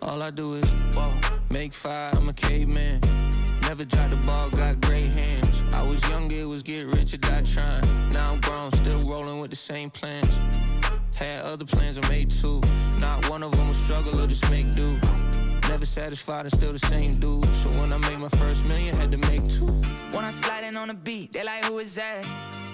All I do is make fire, I'm a caveman. Never dropped the ball, got great hands. I was younger, it was get rich or die trying. Now I'm grown, still rolling with the same plans. Had other plans, I made two. Not one of them was struggle or just make do. Never satisfied and still the same dude. So when I made my first million, had to make two. When I'm sliding on the beat, they like, who is that?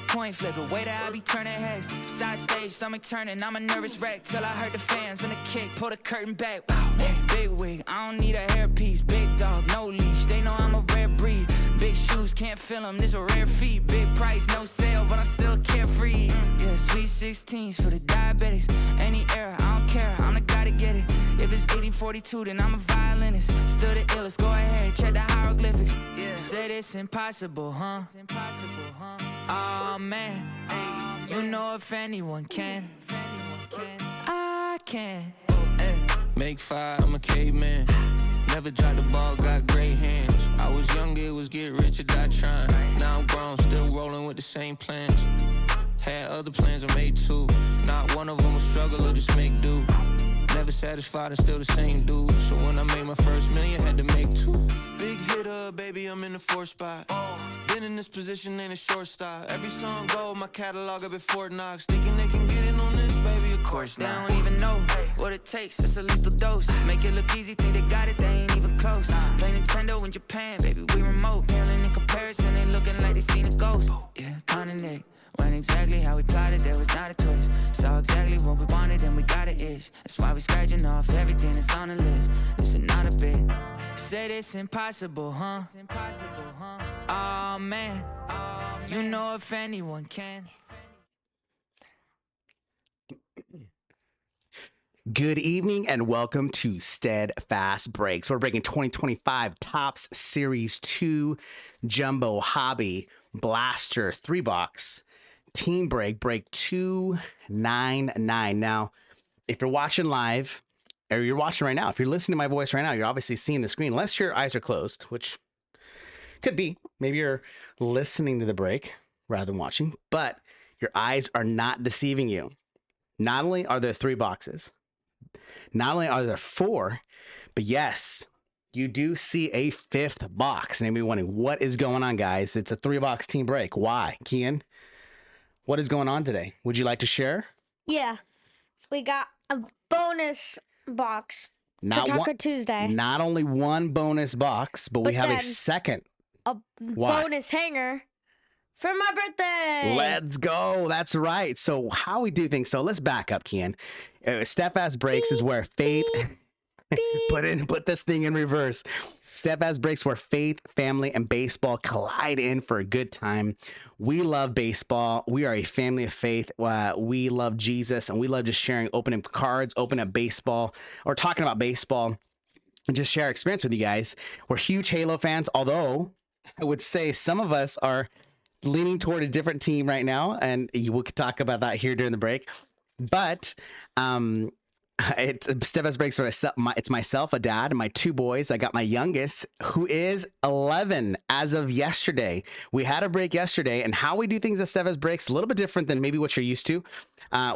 Coin flipper, way that I be turning heads. Side stage, stomach turning, I'm a nervous wreck. Till I heard the fans and the kick, pull the curtain back. Wow, big wig, I don't need a hairpiece. Big dog, no leash, they know I'm a rare breed. Big shoes, can't feel them, this a rare feat. Big price, no sale, but I'm still carefree. Yeah, sweet 16s for the diabetics. Any era, I don't care, I'm the guy to get it. If it's 1842, then I'm a violinist. Still the illest, go ahead, check the hieroglyphics. Yeah, said it's impossible, huh? Oh man, you know if anyone can, I can. Make fire, I'm a caveman. Never dropped the ball, got great hands. I was younger, it was get rich or die trying. Now I'm grown, still rolling with the same plans. Had other plans, I made two. Not one of them was struggle or just make do. Never satisfied and still the same dude. So when I made my first million, had to make two. Big hitter, baby, I'm in the 4th spot. Been in this position, ain't a short stop. Every song gold, my catalog up at Fort Knox. Thinking they can get in on this, baby, of course They not. don't even know what it takes, it's a lethal dose. Make it look easy, think they got it, they ain't even close. Play Nintendo in Japan, baby, we remote. Paling in comparison, they looking like they seen a ghost. Yeah, kinda Nick. Went exactly how we plotted, there was not a twist. Saw exactly what we wanted and we got it ish. That's why we scratching off everything that's on the list. This is not a bit. Said it's impossible, huh? Oh man, you know if anyone can. Good evening and welcome to Steadfast Breaks. We're breaking 2025 Topps Series 2 Jumbo Hobby Blaster 3-box Team Break 299. Now, if you're watching live, or you're watching right now, if you're listening to my voice right now, you're obviously seeing the screen, unless your eyes are closed, which could be. Maybe you're listening to the break rather than watching, but your eyes are not deceiving you. Not only are there 3 boxes, not only are there 4, but yes, you do see a 5th box. And you'll be wondering, what is going on, guys? It's a 3-box team break. Why? Kian, what is going on today? Would you like to share? Yeah, we got a bonus box Not for Taco one, Tuesday. Not only one bonus box, but we But have a then- second. A Why? bonus hanger for my birthday. Let's go. That's right. So how we do things. So let's back up, Kian. Steadfast Breaks is where faith... Put this thing in reverse. Steadfast Breaks where faith, family, and baseball collide in for a good time. We love baseball. We are a family of faith. We love Jesus, and we love just sharing, opening cards, opening up baseball, or talking about baseball, and just share our experience with you guys. We're huge Halo fans, although I would say some of us are leaning toward a different team right now, and we could talk about that here during the break. But it's Steadfast Breaks. It's myself, a dad, and my 2 boys. I got my youngest, who is 11 as of yesterday. We had a break yesterday, and how we do things at Steadfast Breaks is a little bit different than maybe what you're used to.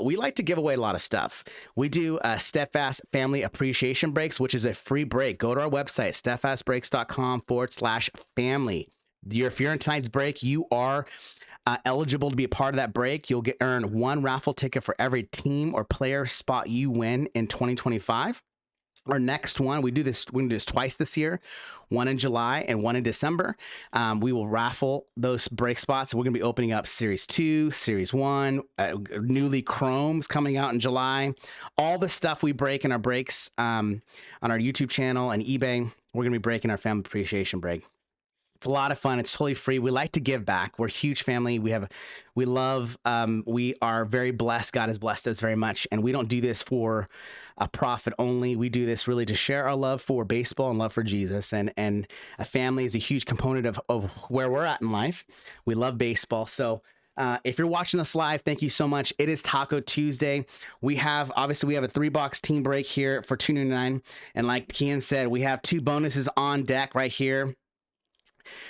We like to give away a lot of stuff. We do Steadfast Family Appreciation Breaks, which is a free break. Go to our website, steadfastbreaks.com/family. If you're in tonight's break, you are eligible to be a part of that break. You'll earn 1 raffle ticket for every team or player spot you win in 2025. Our next one, we do this twice this year, one in July and one in December. We will raffle those break spots. We're going to be opening up Series 2, Series 1, newly Chromes coming out in July. All the stuff we break in our breaks on our YouTube channel and eBay, we're going to be breaking our family appreciation break. It's a lot of fun. It's totally free. We like to give back. We're a huge family. We are very blessed. God has blessed us very much. And we don't do this for a profit only. We do this really to share our love for baseball and love for Jesus. And a family is a huge component of where we're at in life. We love baseball. So if you're watching this live, thank you so much. It is Taco Tuesday. We have a 3-box team break here for $2.99. And like Kian said, we have 2 bonuses on deck right here.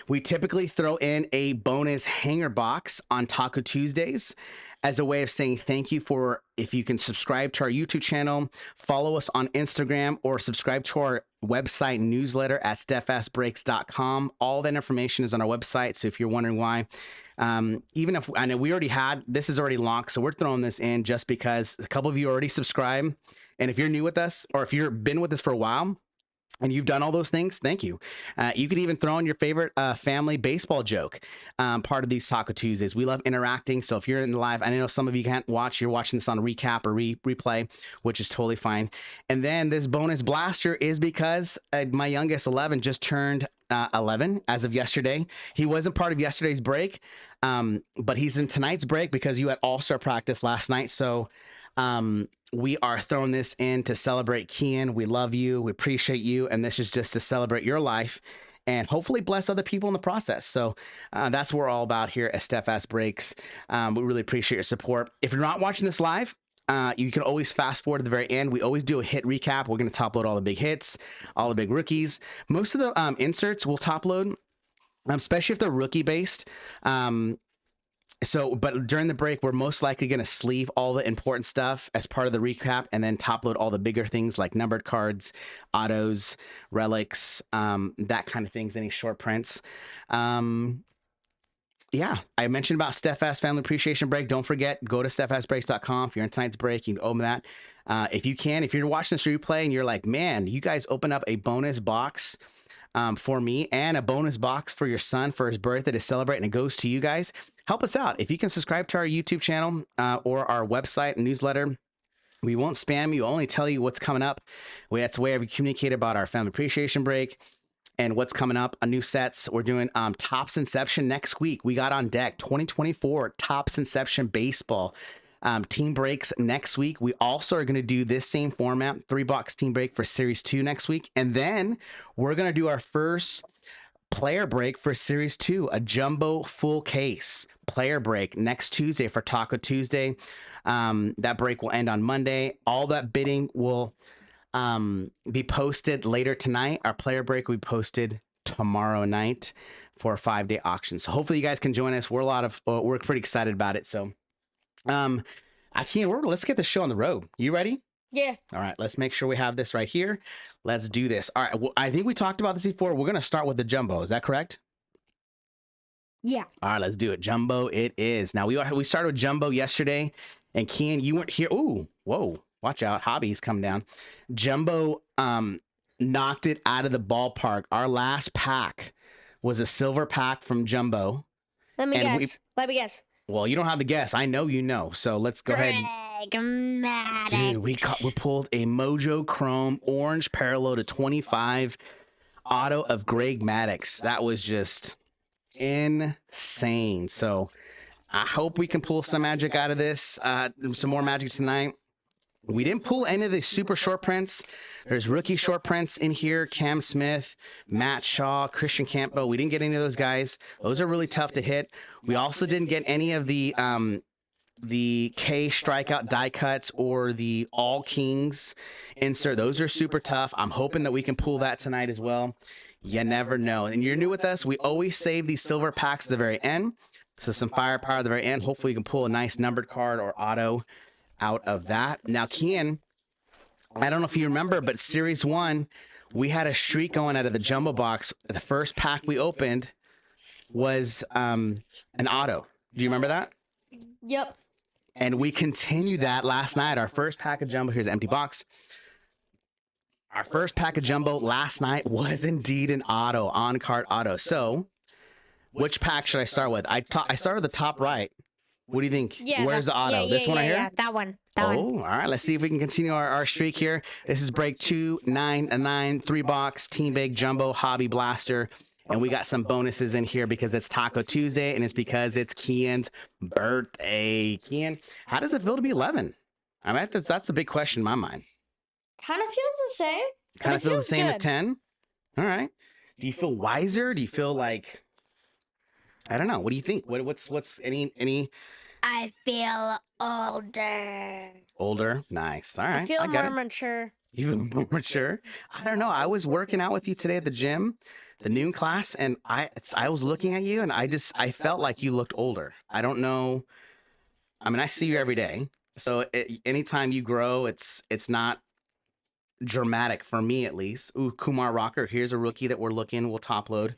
We typically throw in a bonus hanger box on Taco Tuesdays. as a way of saying thank you for if you can subscribe to our YouTube channel, follow us on Instagram, or subscribe to our website newsletter at steadfastbreaks.com. All that information is on our website. So if you're wondering why, even if I know we already had, this is already locked, so we're throwing this in just because a couple of you already subscribe. And if you're new with us, or if you've been with us for a while, and you've done all those things, thank you. You could even throw in your favorite family baseball joke, part of these Taco Tuesdays. We love interacting. So if you're in the live, I know some of you can't watch, you're watching this on a recap or replay, which is totally fine. And then this bonus blaster is because my youngest 11 just turned 11 as of yesterday. He wasn't part of yesterday's break, but he's in tonight's break because you had all-star practice last night. So we are throwing this in to celebrate Kian. We love you. We appreciate you. And this is just to celebrate your life and hopefully bless other people in the process. So that's what we're all about here at Steadfast Breaks. We really appreciate your support. If you're not watching this live, you can always fast forward to the very end. We always do a hit recap. We're going to top load all the big hits, all the big rookies. Most of the inserts we'll top load, especially if they're rookie based. But during the break, we're most likely going to sleeve all the important stuff as part of the recap and then top load all the bigger things like numbered cards, autos, relics, that kind of things, any short prints. Yeah, I mentioned about Steadfast Family Appreciation Break. Don't forget, go to steadfastbreaks.com. If you're in tonight's break, you can open that. If you're watching this replay and you're like, man, you guys open up a bonus box for me and a bonus box for your son for his birthday to celebrate, and it goes to you guys. Help us out. If you can subscribe to our YouTube channel or our website and newsletter, we won't spam you. We'll only tell you what's coming up. That's where we communicate about our Family Appreciation Break and what's coming up on new sets. We're doing Topps Inception next week. We got on deck 2024 Topps Inception Baseball. Team breaks next week. We also are going to do this same format, 3-box team break for Series 2 next week. And then we're going to do our first player break for Series 2, a jumbo full case player break next Tuesday for Taco Tuesday. That break will end on Monday. All that bidding will be posted later tonight. Our player break will be posted tomorrow night for a 5-day auction. So hopefully you guys can join us. We're pretty excited about it. So let's get the show on the road. You ready? Yeah. All right, let's make sure we have this right here. Let's do this. All right, well, I think we talked about this before. We're going to start with the jumbo. Is that correct? Yeah. All right, let's do it. Jumbo it is. Now, we started with jumbo yesterday, and Kian, you weren't here. Ooh, whoa, watch out. Hobby's coming down. Jumbo knocked it out of the ballpark. Our last pack was a silver pack from Jumbo. Let me guess. Well, you don't have to guess. I know you know. So let's go ahead. Dude, we pulled a Mojo Chrome orange parallel to 25 auto of Greg Maddux. That was just insane. So I hope we can pull some magic out of this. Some more magic tonight. We didn't pull any of the super short prints. There's rookie short prints in here. Cam Smith, Matt Shaw, Christian Campbell. We didn't get any of those guys. Those are really tough to hit. We also didn't get any of the K strikeout die cuts or the All Kings insert. Those are super tough. I'm hoping that we can pull that tonight as well. You never know. And you're new with us. We always save these silver packs at the very end. So some firepower at the very end. Hopefully we can pull a nice numbered card or auto out of that. Now, Kian, I don't know if you remember, but Series 1, we had a streak going out of the jumbo box. The first pack we opened was an auto. Do you remember that? Yep. And we continued that last night. Our first pack of jumbo, here's an empty box. Our first pack of jumbo last night was indeed an auto, on-card auto. So, which pack should I start with? I started the top right. What do you think? Yeah. Where's the auto? This one right here? Yeah, that one. All right. Let's see if we can continue our streak here. This is break 299, 3-box, Team Big Jumbo Hobby Blaster. And we got some bonuses in here because it's Taco Tuesday and it's because it's Kian's birthday. Kian, how does it feel to be 11? I mean, that's the big question in my mind. Kind of feels the same. Kind of feels the same good. as 10? All right. Do you feel wiser? Do you feel like, I don't know. What do you think? What's any? I feel older. Older? Nice. All right. I feel got more it. mature. Even more mature? I don't know. I was working out with you today at the gym, the noon class, and I was looking at you and I felt like you looked older. I don't know. I mean, I see you every day. So anytime you grow, it's not dramatic for me at least. Ooh, Kumar Rocker. Here's a rookie that we're looking. We'll top load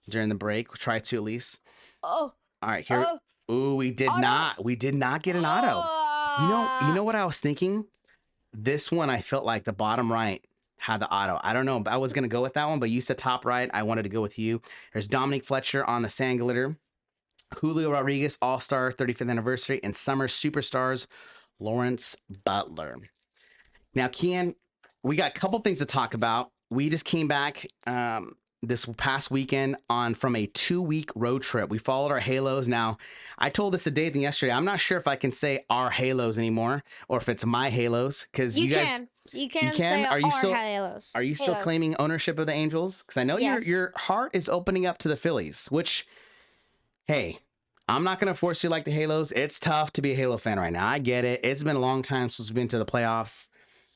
during the break. We'll try to at least. Oh, All right, here. oh, Ooh, we did auto. not. We did not get an auto. You know what I was thinking? This one, I felt like the bottom right had the auto. I don't know. I was gonna go with that one, but you said top right. I wanted to go with you. There's Dominic Fletcher on the sand glitter. Julio Rodriguez, All-Star 35th anniversary, and Summer Superstars, Lawrence Butler. Now, Kian, we got a couple things to talk about. We just came back this past weekend from a 2-week road trip. We followed our Halos. Now, I told this to Dathan yesterday. I'm not sure if I can say our Halos anymore or if it's my Halos because you guys. You can say Are you our still Halos. Are you still Halos. claiming ownership of the Angels? Because I know Yes. your heart is opening up to the Phillies. Which, hey, I'm not going to force you like the Halos. It's tough to be a Halo fan right now. I get it. It's been a long time since we've been to the playoffs.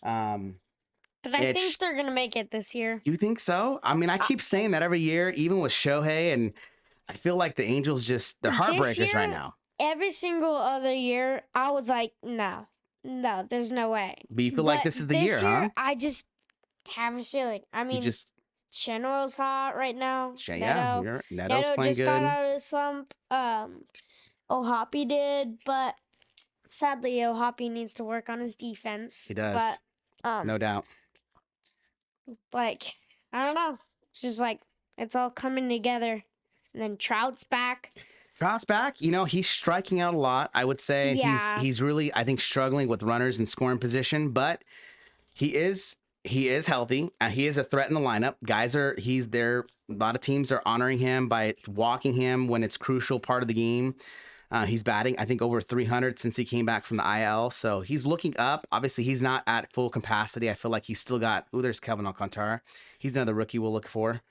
But I think they're gonna make it this year. You think so? I mean, I keep saying that every year, even with Shohei, and I feel like the Angels they're heartbreakers right now. Every single other year, I was like, no, there's no way. But you feel like this is the year, huh? I just have a feeling. I mean, Chenro's hot right now. Neto's playing just good. got out of the slump. Ohapi did, but sadly, Ohapi needs to work on his defense. He does. But no doubt. Like, I don't know. It's just like it's all coming together. And then Trout's back. Trout's back. You know, he's striking out a lot. I would say he's really, I think, struggling with runners in scoring position, but he is healthy. He is a threat in the lineup. He's there. A lot of teams are honoring him by walking him when it's crucial part of the game. He's batting, I think, over 300 since he came back from the IL. So he's looking up. Obviously, he's not at full capacity. I feel like he's still got, there's Kelvin Alcantara. He's another rookie we'll look for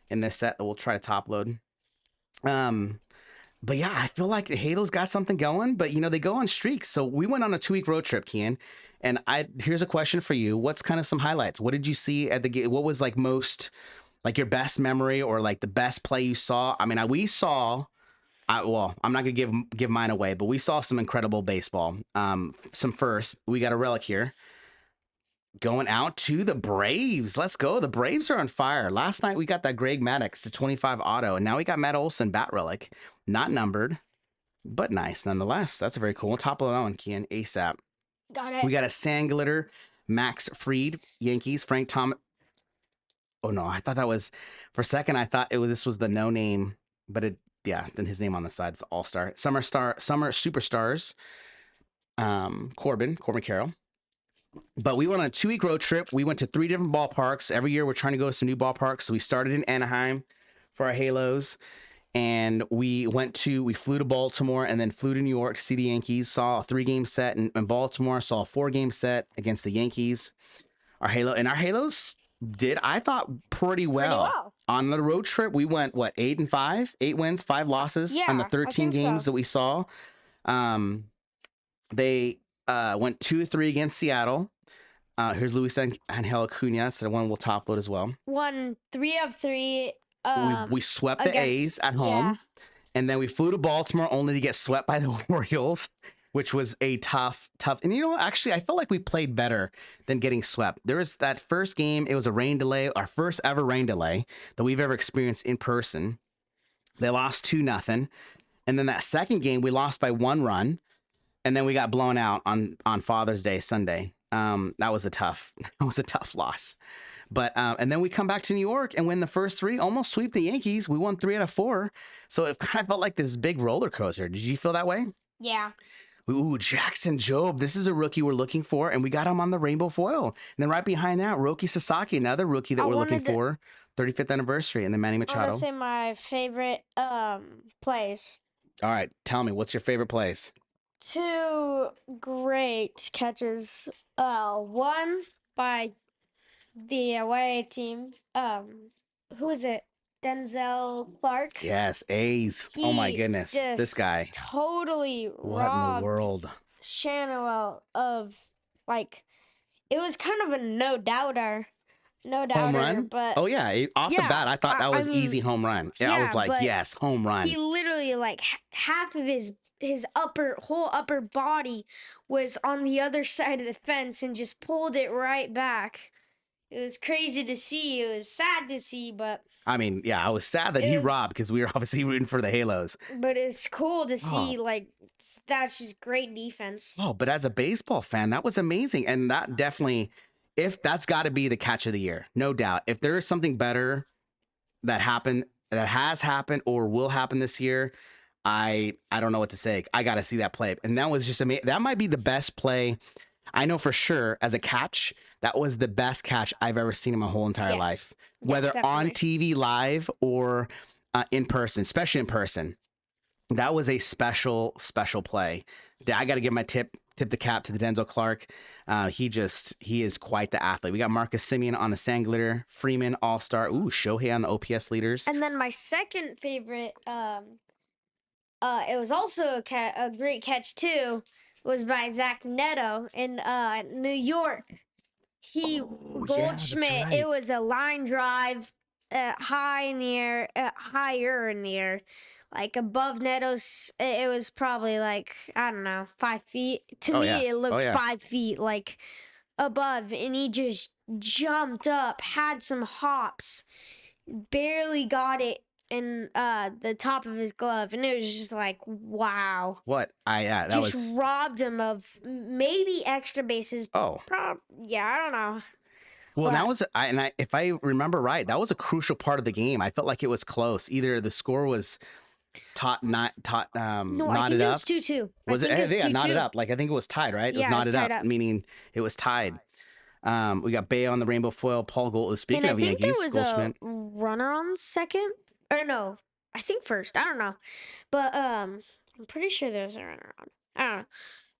in this set that we'll try to top load. But yeah, I feel like the Halos got something going, but they go on streaks. So we went on a 2-week road trip, Kian. And here's a question for you. What's kind of some highlights? What did you see at the game? What was like most, like your best memory or like the best play you saw? I mean, we saw... well, I'm not gonna give mine away, but we saw some incredible baseball. We got a relic here. Going out to the Braves. Let's go. The Braves are on fire. Last night we got that Greg Maddux to 25 auto, and now we got Matt Olson bat relic, not numbered, but nice nonetheless. That's very cool. Top of that one, Kian, ASAP. Got it. We got a sand glitter, Max Fried, Yankees, Frank Thomas. Oh no, I thought that was for a second. I thought this was the no name, but then his name on the side is All-Star. Summer Superstars, Corbin Carroll. But we went on a 2-week road trip. We went to 3 different ballparks. Every year we're trying to go to some new ballparks. So we started in Anaheim for our Halos. And we flew to Baltimore and then flew to New York to see the Yankees. Saw a 3-game set in Baltimore. Saw a 4-game set against the Yankees. Our Halos did, I thought, pretty well. On the road trip, we went 8-5, 8 wins, 5 losses on the 13 games that we saw. They went 2-3 against Seattle. Here's Luis Angel Acuna. So the one we'll top load as well. Won 3 of 3. We swept the A's at home, and then we flew to Baltimore only to get swept by the Orioles, which was a tough. And actually, I felt like we played better than getting swept. There was that first game. It was a rain delay, our first ever rain delay that we've ever experienced in person. They lost 2-0. And then that second game, we lost by 1 run. And then we got blown out on Father's Day, Sunday. That was a tough loss. But and then we come back to New York and win the first 3, almost sweep the Yankees. We won 3 out of 4. So it kind of felt like this big roller coaster. Did you feel that way? Yeah. Ooh, Jackson Jobe. This is a rookie we're looking for, and we got him on the rainbow foil. And then right behind that, Roki Sasaki, another rookie that we're looking for. 35th anniversary, and then Manny Machado. I want to say my favorite plays. All right, tell me, what's your favorite plays? 2 great catches. One by the away team. Who is it? Denzel Clark. Yes, A's. Oh my goodness, this guy totally what robbed in the world? Shanwell of it was kind of a no doubter, home run. But oh yeah, off the bat, I thought that was easy home run. Yeah, I was like, yes, home run. He literally half of his his whole upper body was on the other side of the fence and just pulled it right back. It was crazy to see. It was sad to see, but I mean, yeah, I was sad that it he robbed was because we were obviously rooting for the Halos. it's cool to Oh. see. Like, that's just great defense. Oh, but as a baseball fan, that was amazing. And that definitely, if that's got to be the catch of the year, no doubt. If there is something better that happened, that has happened or will happen this year, I don't know what to say. I got to see that play. And that was just amazing. That might be the best play. I know for sure as a catch, that was the best catch I've ever seen in my whole entire Yeah. life, Yeah, whether on definitely. TV live or in person, especially in person. That was a special play. I got to give my tip the cap to the Denzel Clark. He is quite the athlete. We got Marcus Simeon on the sand glitter, Freeman all-star. Ooh, Shohei on the OPS leaders. And then my second favorite, it was also a great catch too, was by Zach Neto in New York. He Oh, yeah, that's Goldschmidt. right. It was a line drive, high in the air, higher in the air, like above Neto's. It was probably like, I don't know, 5 feet. To Oh, me, yeah. it Oh, looked yeah. 5 feet, like above, and he just jumped up, had some hops, barely got it in the top of his glove, and it was just like, wow. What? That Just was. robbed him of maybe extra bases. Oh. Yeah, I don't know. Well, But that was, if I remember right, that was a crucial part of the game. I felt like it was close. Either the score was no, I think knotted it up. was 2-2. Was I it? think it was Yeah, knotted 2-2. up. Like I think it was tied, right? It was Yeah, it was knotted tied up, up. meaning it was tied. We got Bay on the rainbow foil. Paul Gold. Speaking And I of think Yankees, there was Goldschmidt. a runner on second. Or no, I think first. I don't know. But I'm pretty sure there was a runner on. I don't know.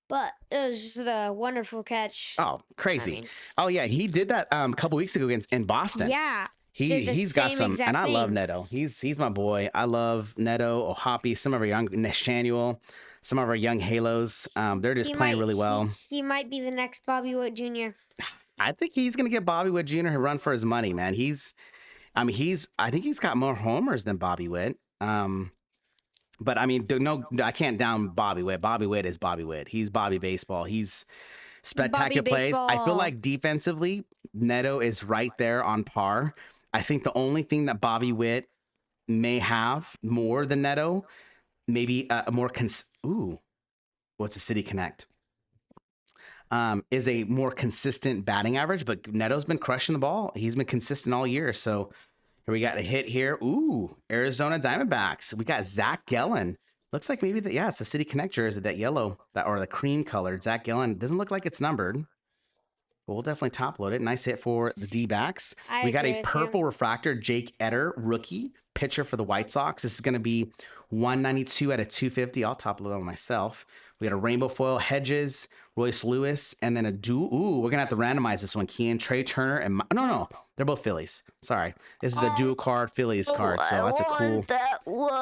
But it was just a wonderful catch. Oh, crazy. I mean, Oh yeah, he did that a couple weeks ago in Boston. yeah. Did the He's got same some, exact and I love thing. Neto. He's my boy. I love Neto, Ohapi, some of our young Neshanuel, some of our young Halos. They're just playing really well. He might be the next Bobby Wood Jr. I think he's gonna get Bobby Witt Jr. to run for his money, man. I think he's got more homers than Bobby Witt. But I mean, no, I can't down Bobby Witt. Bobby Witt is Bobby Witt. He's Bobby baseball. He's spectacular Bobby plays. I feel baseball. like defensively, Neto is right there on par. I think the only thing that Bobby Witt may have more than Neto, maybe a more what's a City Connect? Is a more consistent batting average, but Neto's been crushing the ball. He's been consistent all year. So here we got a hit here. Ooh, Arizona Diamondbacks. We got Zach Gallen. Looks like maybe it's the City Connect jersey, that yellow, or the cream colored Zach Gallen. Doesn't look like it's numbered. But we'll definitely top load it. Nice hit for the D-backs. I We got agree a with purple you. refractor, Jake Etter, rookie pitcher for the White Sox. This is going to be 192 out of 250. I'll top load on myself. We got a rainbow foil, Hedges, Royce Lewis, and then a dual. Ooh, we're going to have to randomize this one. Kian, Trey Turner, and no. They're both Phillies. Sorry. This is the dual card Phillies card. So that's a cool.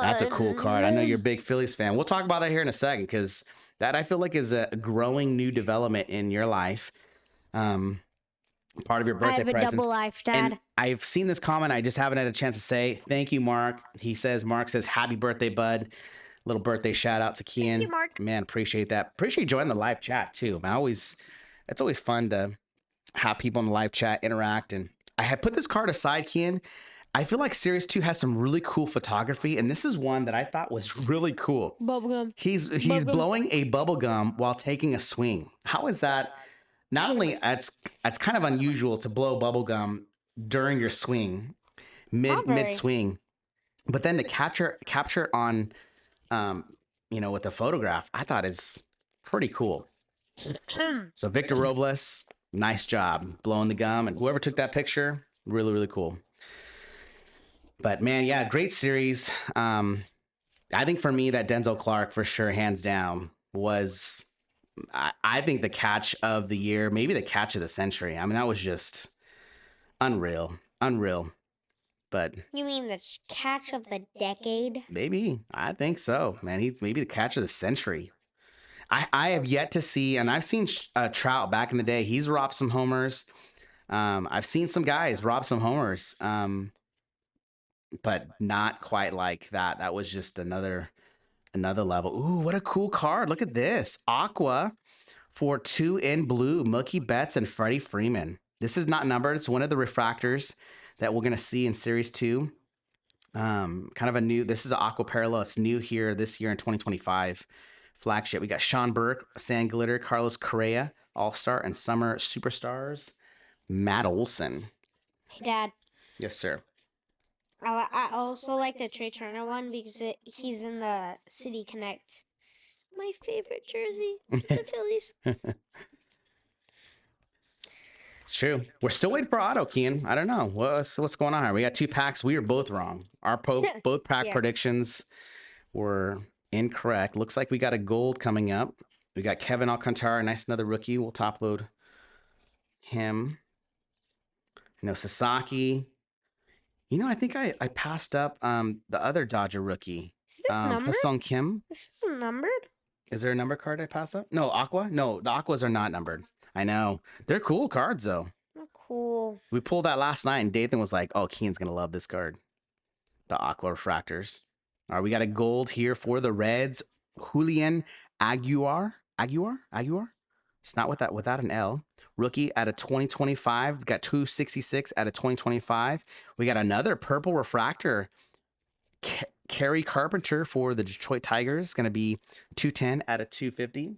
That's a cool card. I know you're a big Phillies fan. We'll talk about that here in a second, because that I feel like is a growing new development in your life. Part of your I birthday have a presents. double life, Dad. And I've seen this comment. I just haven't had a chance to say thank you, Mark. Mark says, happy birthday, bud. Little birthday shout out to Kian. you, Mark. Man, appreciate that. Appreciate you joining the live chat too. Man, it's always fun to have people in the live chat interact. And I had put this card aside, Kian. I feel like Series 2 has some really cool photography, and this is one that I thought was really cool. Bubblegum. He's Bubblegum. blowing a bubble gum while taking a swing. How is that? Not only that's kind of unusual to blow bubble gum during your swing, mid swing, but then to capture on, with a photograph, I thought is pretty cool. So Victor Robles, nice job blowing the gum, and whoever took that picture, really, really cool. But man, yeah, great series. I think for me, that Denzel Clark for sure, hands down, was. I think the catch of the year, maybe the catch of the century. I mean, that was just unreal. But You mean the catch of the decade? maybe, I think so, man. He's maybe the catch of the century. I have yet to see, and I've seen Trout back in the day. He's robbed some homers. I've seen some guys rob some homers, but not quite like that. That was just another Another level. Ooh, what a cool card. Look at this. Aqua for 2 in blue. Mookie Betts and Freddie Freeman. This is not numbered. It's one of the refractors that we're going to see in Series 2. Kind of a new, this is an Aqua Parallel. It's new here this year in 2025. Flagship. We got Sean Burke, Sand Glitter, Carlos Correa, All-Star, and Summer Superstars. Matt Olson. Hey, Dad. Yes, sir. I also like the Trey Turner one because he's in the City Connect. My favorite jersey, the Phillies. It's true. We're still waiting for auto, Kian. I don't know what's going on here. We got 2 packs. We were both wrong. Our both pack predictions were incorrect. Looks like we got a gold coming up. We got Kevin Alcantara, nice another rookie. We'll top load him. Sasaki. I think I passed up the other Dodger rookie. Is this numbered? Ha-Sung Kim. This isn't numbered? Is there a number card I passed up? No, Aqua? No, the Aquas are not numbered. I know. They're cool cards, though. Oh, cool. We pulled that last night, and Dathan was like, oh, Keen's going to love this card. The Aqua Refractors. All right, we got a gold here for the Reds. Julian Aguilar. It's not without an L. Rookie out of 2025. We got 266 out of 2025. We got another purple refractor. Kerry Carpenter for the Detroit Tigers. Going to be 210 out of 250.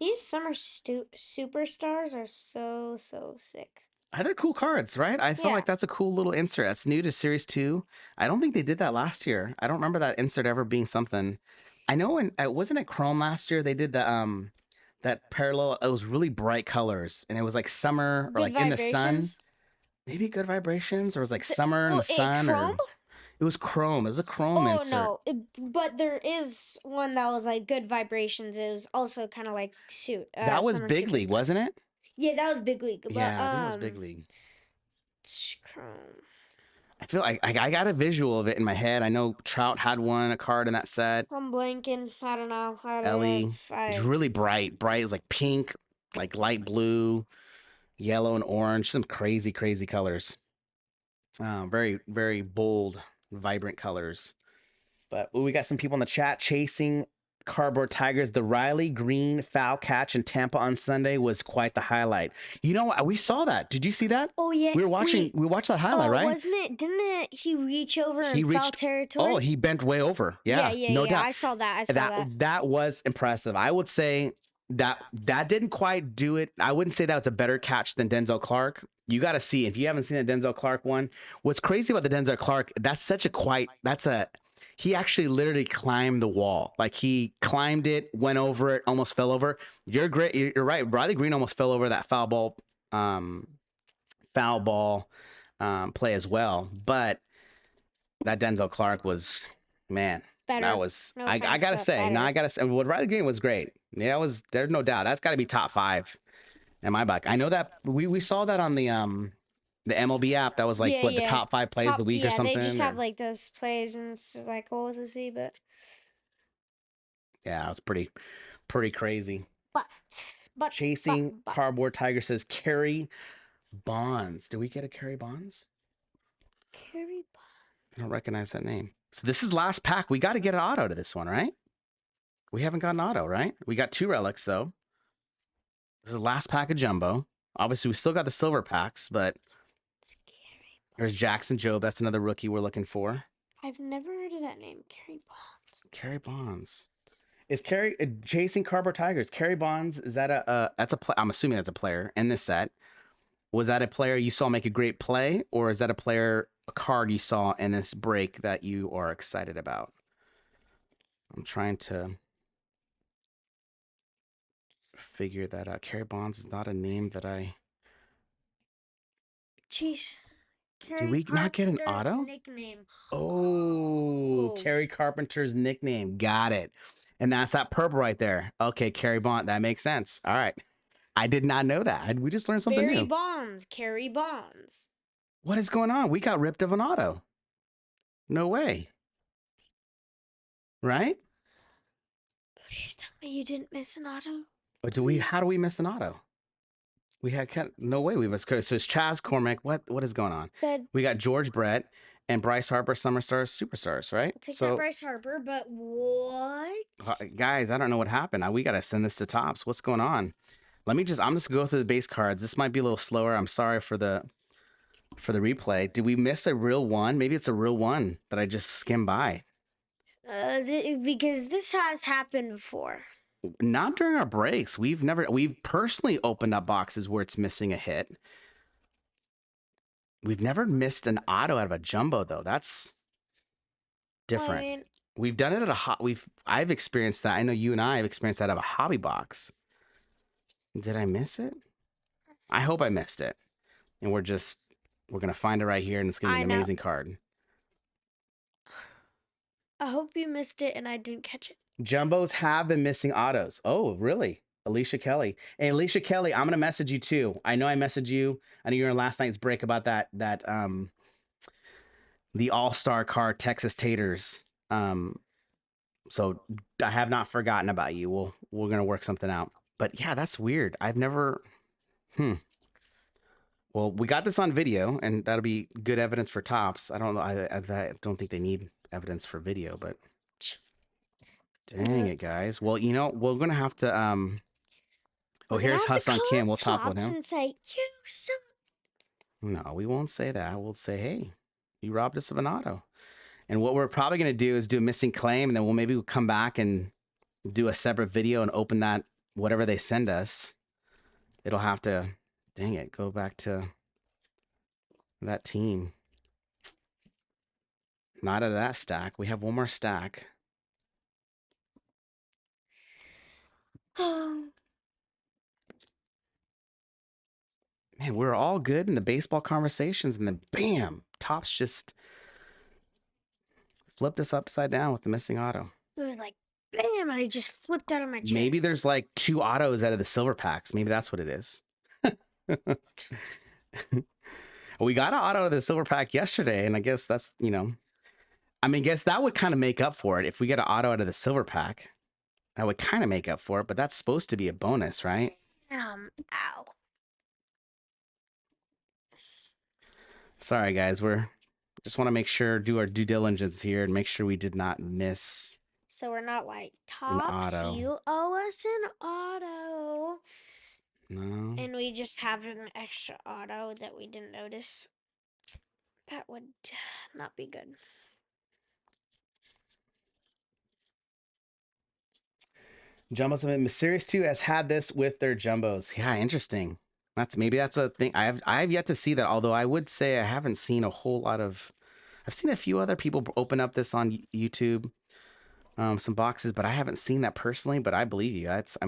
These summer superstars are so sick. They're cool cards, right? I feel like that's a cool little insert. That's new to Series 2. I don't think they did that last year. I don't remember that insert ever being something. I know wasn't it Chrome last year? They did the that parallel. It was really bright colors, and it was like summer or like in the sun. Maybe Good Vibrations, or it was like summer in the sun. Chrome? It was Chrome. It was a Chrome insert. Oh no! But there is one that was like Good Vibrations. It was also kind of like that was Big League, wasn't it? Yeah, that was Big League. But, yeah, I think it was Big League. Chrome. I feel like I got a visual of it in my head. I know Trout had a card in that set. I'm blanking. I don't know. Ellie. It's really bright. Bright is like pink, like light blue, yellow, and orange. Some crazy colors. Very, very bold, vibrant colors. But we got some people in the chat chasing Cardboard Tigers. The Riley Green foul catch in Tampa on Sunday was quite the highlight. We saw that. Did you see that? Oh yeah, we watched that highlight, right? Wasn't it? Didn't he reach over in foul territory? Oh, he bent way over. Yeah, no doubt. I saw that. That was impressive. I would say that didn't quite do it. I wouldn't say that was a better catch than Denzel Clark. You got to see, if you haven't seen the Denzel Clark one, what's crazy about the Denzel Clark, he actually literally climbed the wall. Like he climbed it, went over it, almost fell over. You're great. You're right. Riley Green almost fell over that foul ball play as well. But that Denzel Clark was, man, better. That was, I got to say, what Riley Green was great. Yeah, there's no doubt. That's got to be top 5 in my book. I know that we saw that on the MLB app. That was like the top 5 plays of the week or something. They just have like those plays, and it's just like, what was it? See, but yeah, it was pretty crazy. But chasing Cardboard Tiger says Kerry Bonds. Did we get a Kerry Bonds? Kerry Bonds. I don't recognize that name. So this is last pack. We got to get an auto to this one, right? We haven't got an auto, right? We got 2 relics though. This is last pack of jumbo. Obviously, we still got the silver packs, but there's Jackson Jobe. That's another rookie we're looking for. I've never heard of that name, Kerry Bonds. Kerry Bonds. Is Kerry chasing Cardboard Tigers? Kerry Bonds, is that that's a play? I'm assuming that's a player in this set. Was that a player you saw make a great play, or is that a card you saw in this break that you are excited about? I'm trying to figure that out. Kerry Bonds is not a name that I. Jeez. Did we not get an auto? Nickname. Oh, Kerry Carpenter's nickname. Got it. And that's that purple right there. Okay, Kerry Bond. That makes sense. All right. I did not know that. We just learned something new. Kerry Bonds. What is going on? We got ripped of an auto. No way. Right? Please tell me you didn't miss an auto. But how do we miss an auto? We had no way we missed. So it's Chaz Cormack. What is going on? We got George Brett, and Bryce Harper, Summer Stars, Superstars, right? Take that So, Bryce Harper, but what? guys, I don't know what happened. We got to send this to Tops. What's going on? I'm just go through the base cards. This might be a little slower. I'm sorry for the replay. Did we miss a real one? Maybe it's a real one that I just skimmed by. Because this has happened before. Not during our breaks. We've personally opened up boxes where it's missing a hit. We've never missed an auto out of a jumbo though. That's different. I mean, We've done it at I've experienced that. I know you and I have experienced that out of a hobby box. Did I miss it? I hope I missed it. And we're gonna find it right here, and it's gonna be an amazing card. I hope you missed it and I didn't catch it. Jumbos have been missing autos. Oh, really? Alicia Kelly. Hey, Alicia Kelly, I'm gonna message you too. I know I messaged you. I know you're in last night's break about that the All-Star card Texas Taters. So I have not forgotten about you. We're gonna work something out. But yeah, that's weird. I've never. Well, we got this on video, and that'll be good evidence for Tops. I don't know. I don't think they need evidence for video, but dang it, guys. Well, we're gonna have to. Oh, here's Hassan Kim. We'll top with him. And say, you son. No, we won't say that. We'll say, hey, you robbed us of an auto. And what we're probably gonna do is do a missing claim, and then we'll come back and do a separate video and open that whatever they send us. It'll have to. Dang it, go back to that team. Not out of that stack. We have one more stack. Man, we're all good in the baseball conversations, and then bam, Tops just flipped us upside down with the missing auto. It was like, bam, and I just flipped out of my chair. Maybe there's like 2 autos out of the silver packs. Maybe that's what it is. We got an auto of the silver pack yesterday, and I guess that's, guess that would kind of make up for it. If we get an auto out of the silver pack, that would kind of make up for it, but that's supposed to be a bonus, right? Ow. Sorry, guys. We're just want to make sure, do our due diligence here and make sure we did not miss. So we're not like, Tops, you owe us an auto. No. And we just have an extra auto that we didn't notice. That would not be good. Jumbos, Mysterious 2 has had this with their jumbos. Yeah, interesting. Maybe that's a thing. I have yet to see that, although I would say I haven't seen a whole lot of. I've seen a few other people open up this on YouTube, some boxes, but I haven't seen that personally. But I believe you. It's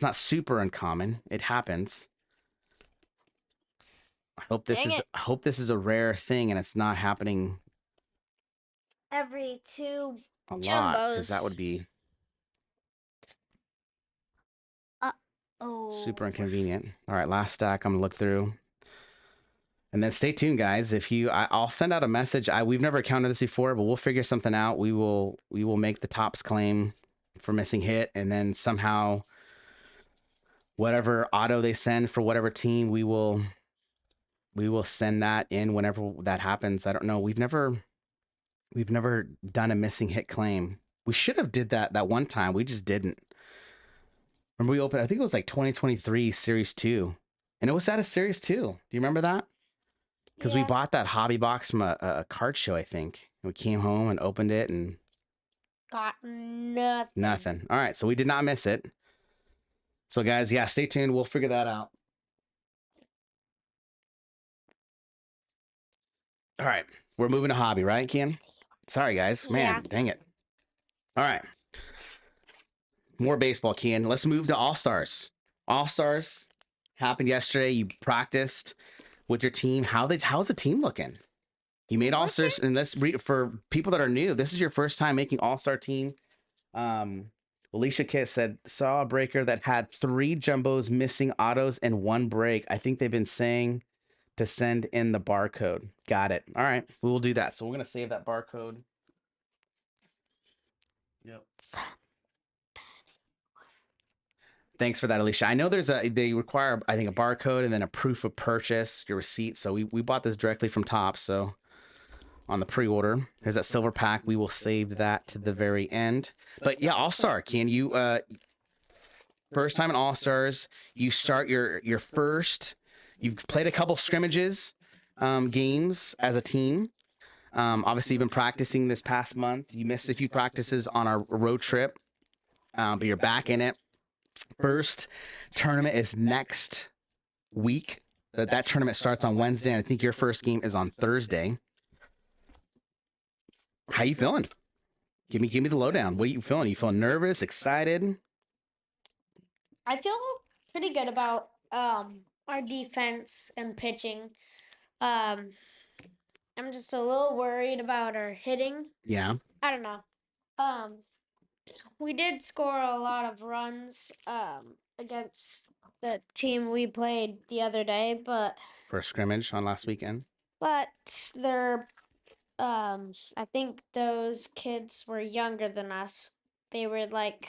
not super uncommon. It happens. I hope this is a rare thing and it's not happening every 2 a lot, because that would be super inconvenient. All right, last stack I'm gonna look through. And then stay tuned, guys. I'll send out a message. We've never counted this before, but we'll figure something out. We will make the Tops claim for missing hit, and then somehow whatever auto they send for whatever team, we will send that in whenever that happens. I don't know. We've never done a missing hit claim. We should have did that one time. We just didn't. Remember we opened, I think it was like 2023 Series 2. And it was at a Series 2. Do you remember that? Because we bought that hobby box from a card show, I think. And we came home and opened it and got nothing. Nothing. All right, so we did not miss it. So guys, yeah, stay tuned. We'll figure that out. All right, we're moving to hobby, right, Kian? Sorry, guys. Man, dang it. All right. More baseball, Kian. Let's move to All-Stars. All-Stars happened yesterday. You practiced with your team. How's the team looking? You made All-Stars, and let's read for people that are new. This is your first time making All-Star team. Alicia Kitt said, saw a breaker that had 3 jumbos, missing autos, and 1 break. I think they've been saying to send in the barcode. Got it. All right, we will do that. So we're going to save that barcode. Yep. Thanks for that, Alicia. I know they require, I think, a barcode and then a proof of purchase, your receipt. So we bought this directly from Tops. So on the pre-order. There's that silver pack. We will save that to the very end. But yeah, All-Star, can you first time in All-Stars, you start your first, you've played a couple scrimmages games as a team. Obviously, you've been practicing this past month. You missed a few practices on our road trip, but you're back in it. First tournament is next week. That tournament starts on Wednesday, and I think your first game is on Thursday. How you feeling? Give me the lowdown. What are you feeling? You feeling nervous, excited? I feel pretty good about our defense and pitching. Um, I'm just a little worried about our hitting. Yeah. I don't know. Um, we did score a lot of runs against the team we played the other day, but For a scrimmage on last weekend. they're I think those kids were younger than us. They were like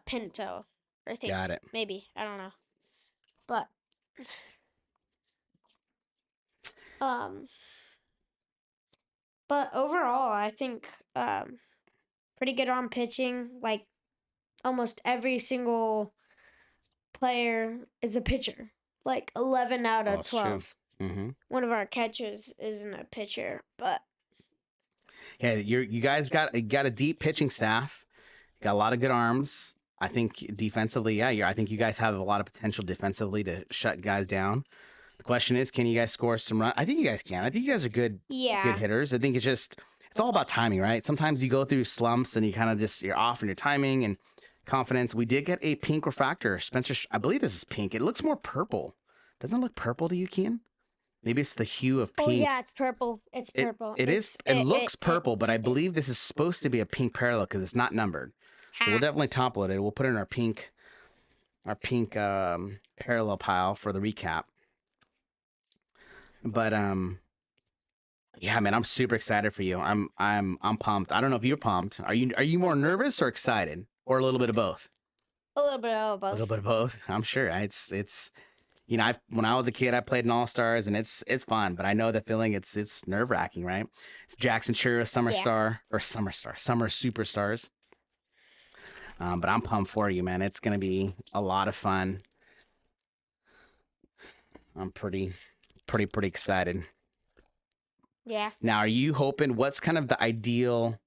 Pinto, I think. Got it. Maybe, I don't know. But um but overall, I think pretty good on pitching. Like almost every single player is a pitcher. Like 11 out Oh, of it's true. 12. Mm-hmm. One of our catchers isn't a pitcher, but Yeah, you guys got a deep pitching staff. Got a lot of good arms. I think defensively, yeah, I think you guys have a lot of potential defensively to shut guys down. The question is, can you guys score some run? I think you guys can. I think you guys are good yeah. hitters. I think it's all about timing, right? Sometimes you go through slumps and you kind of you're off in your timing and confidence. We did get a pink refractor. Spencer, I believe this is pink. It looks more purple. Doesn't it look purple to you, Kian? Maybe it's the hue of pink. Oh yeah, it's purple. It's purple. It looks purple, but I believe this is supposed to be a pink parallel because it's not numbered. So we'll definitely top load it. We'll put it in our pink parallel pile for the recap. But yeah, man, I'm super excited for you. I'm pumped. I don't know if you're pumped. Are you more nervous or excited, or a little bit of both? A little bit of both. A little bit of both. I'm sure. It's you know, when I was a kid, I played in All Stars, and it's fun. But I know the feeling. It's nerve wracking, right? It's Jackson Chura, Summer Superstars. But I'm pumped for you, man. It's gonna be a lot of fun. I'm pretty excited. Yeah. Now, are you hoping? What's kind of the ideal?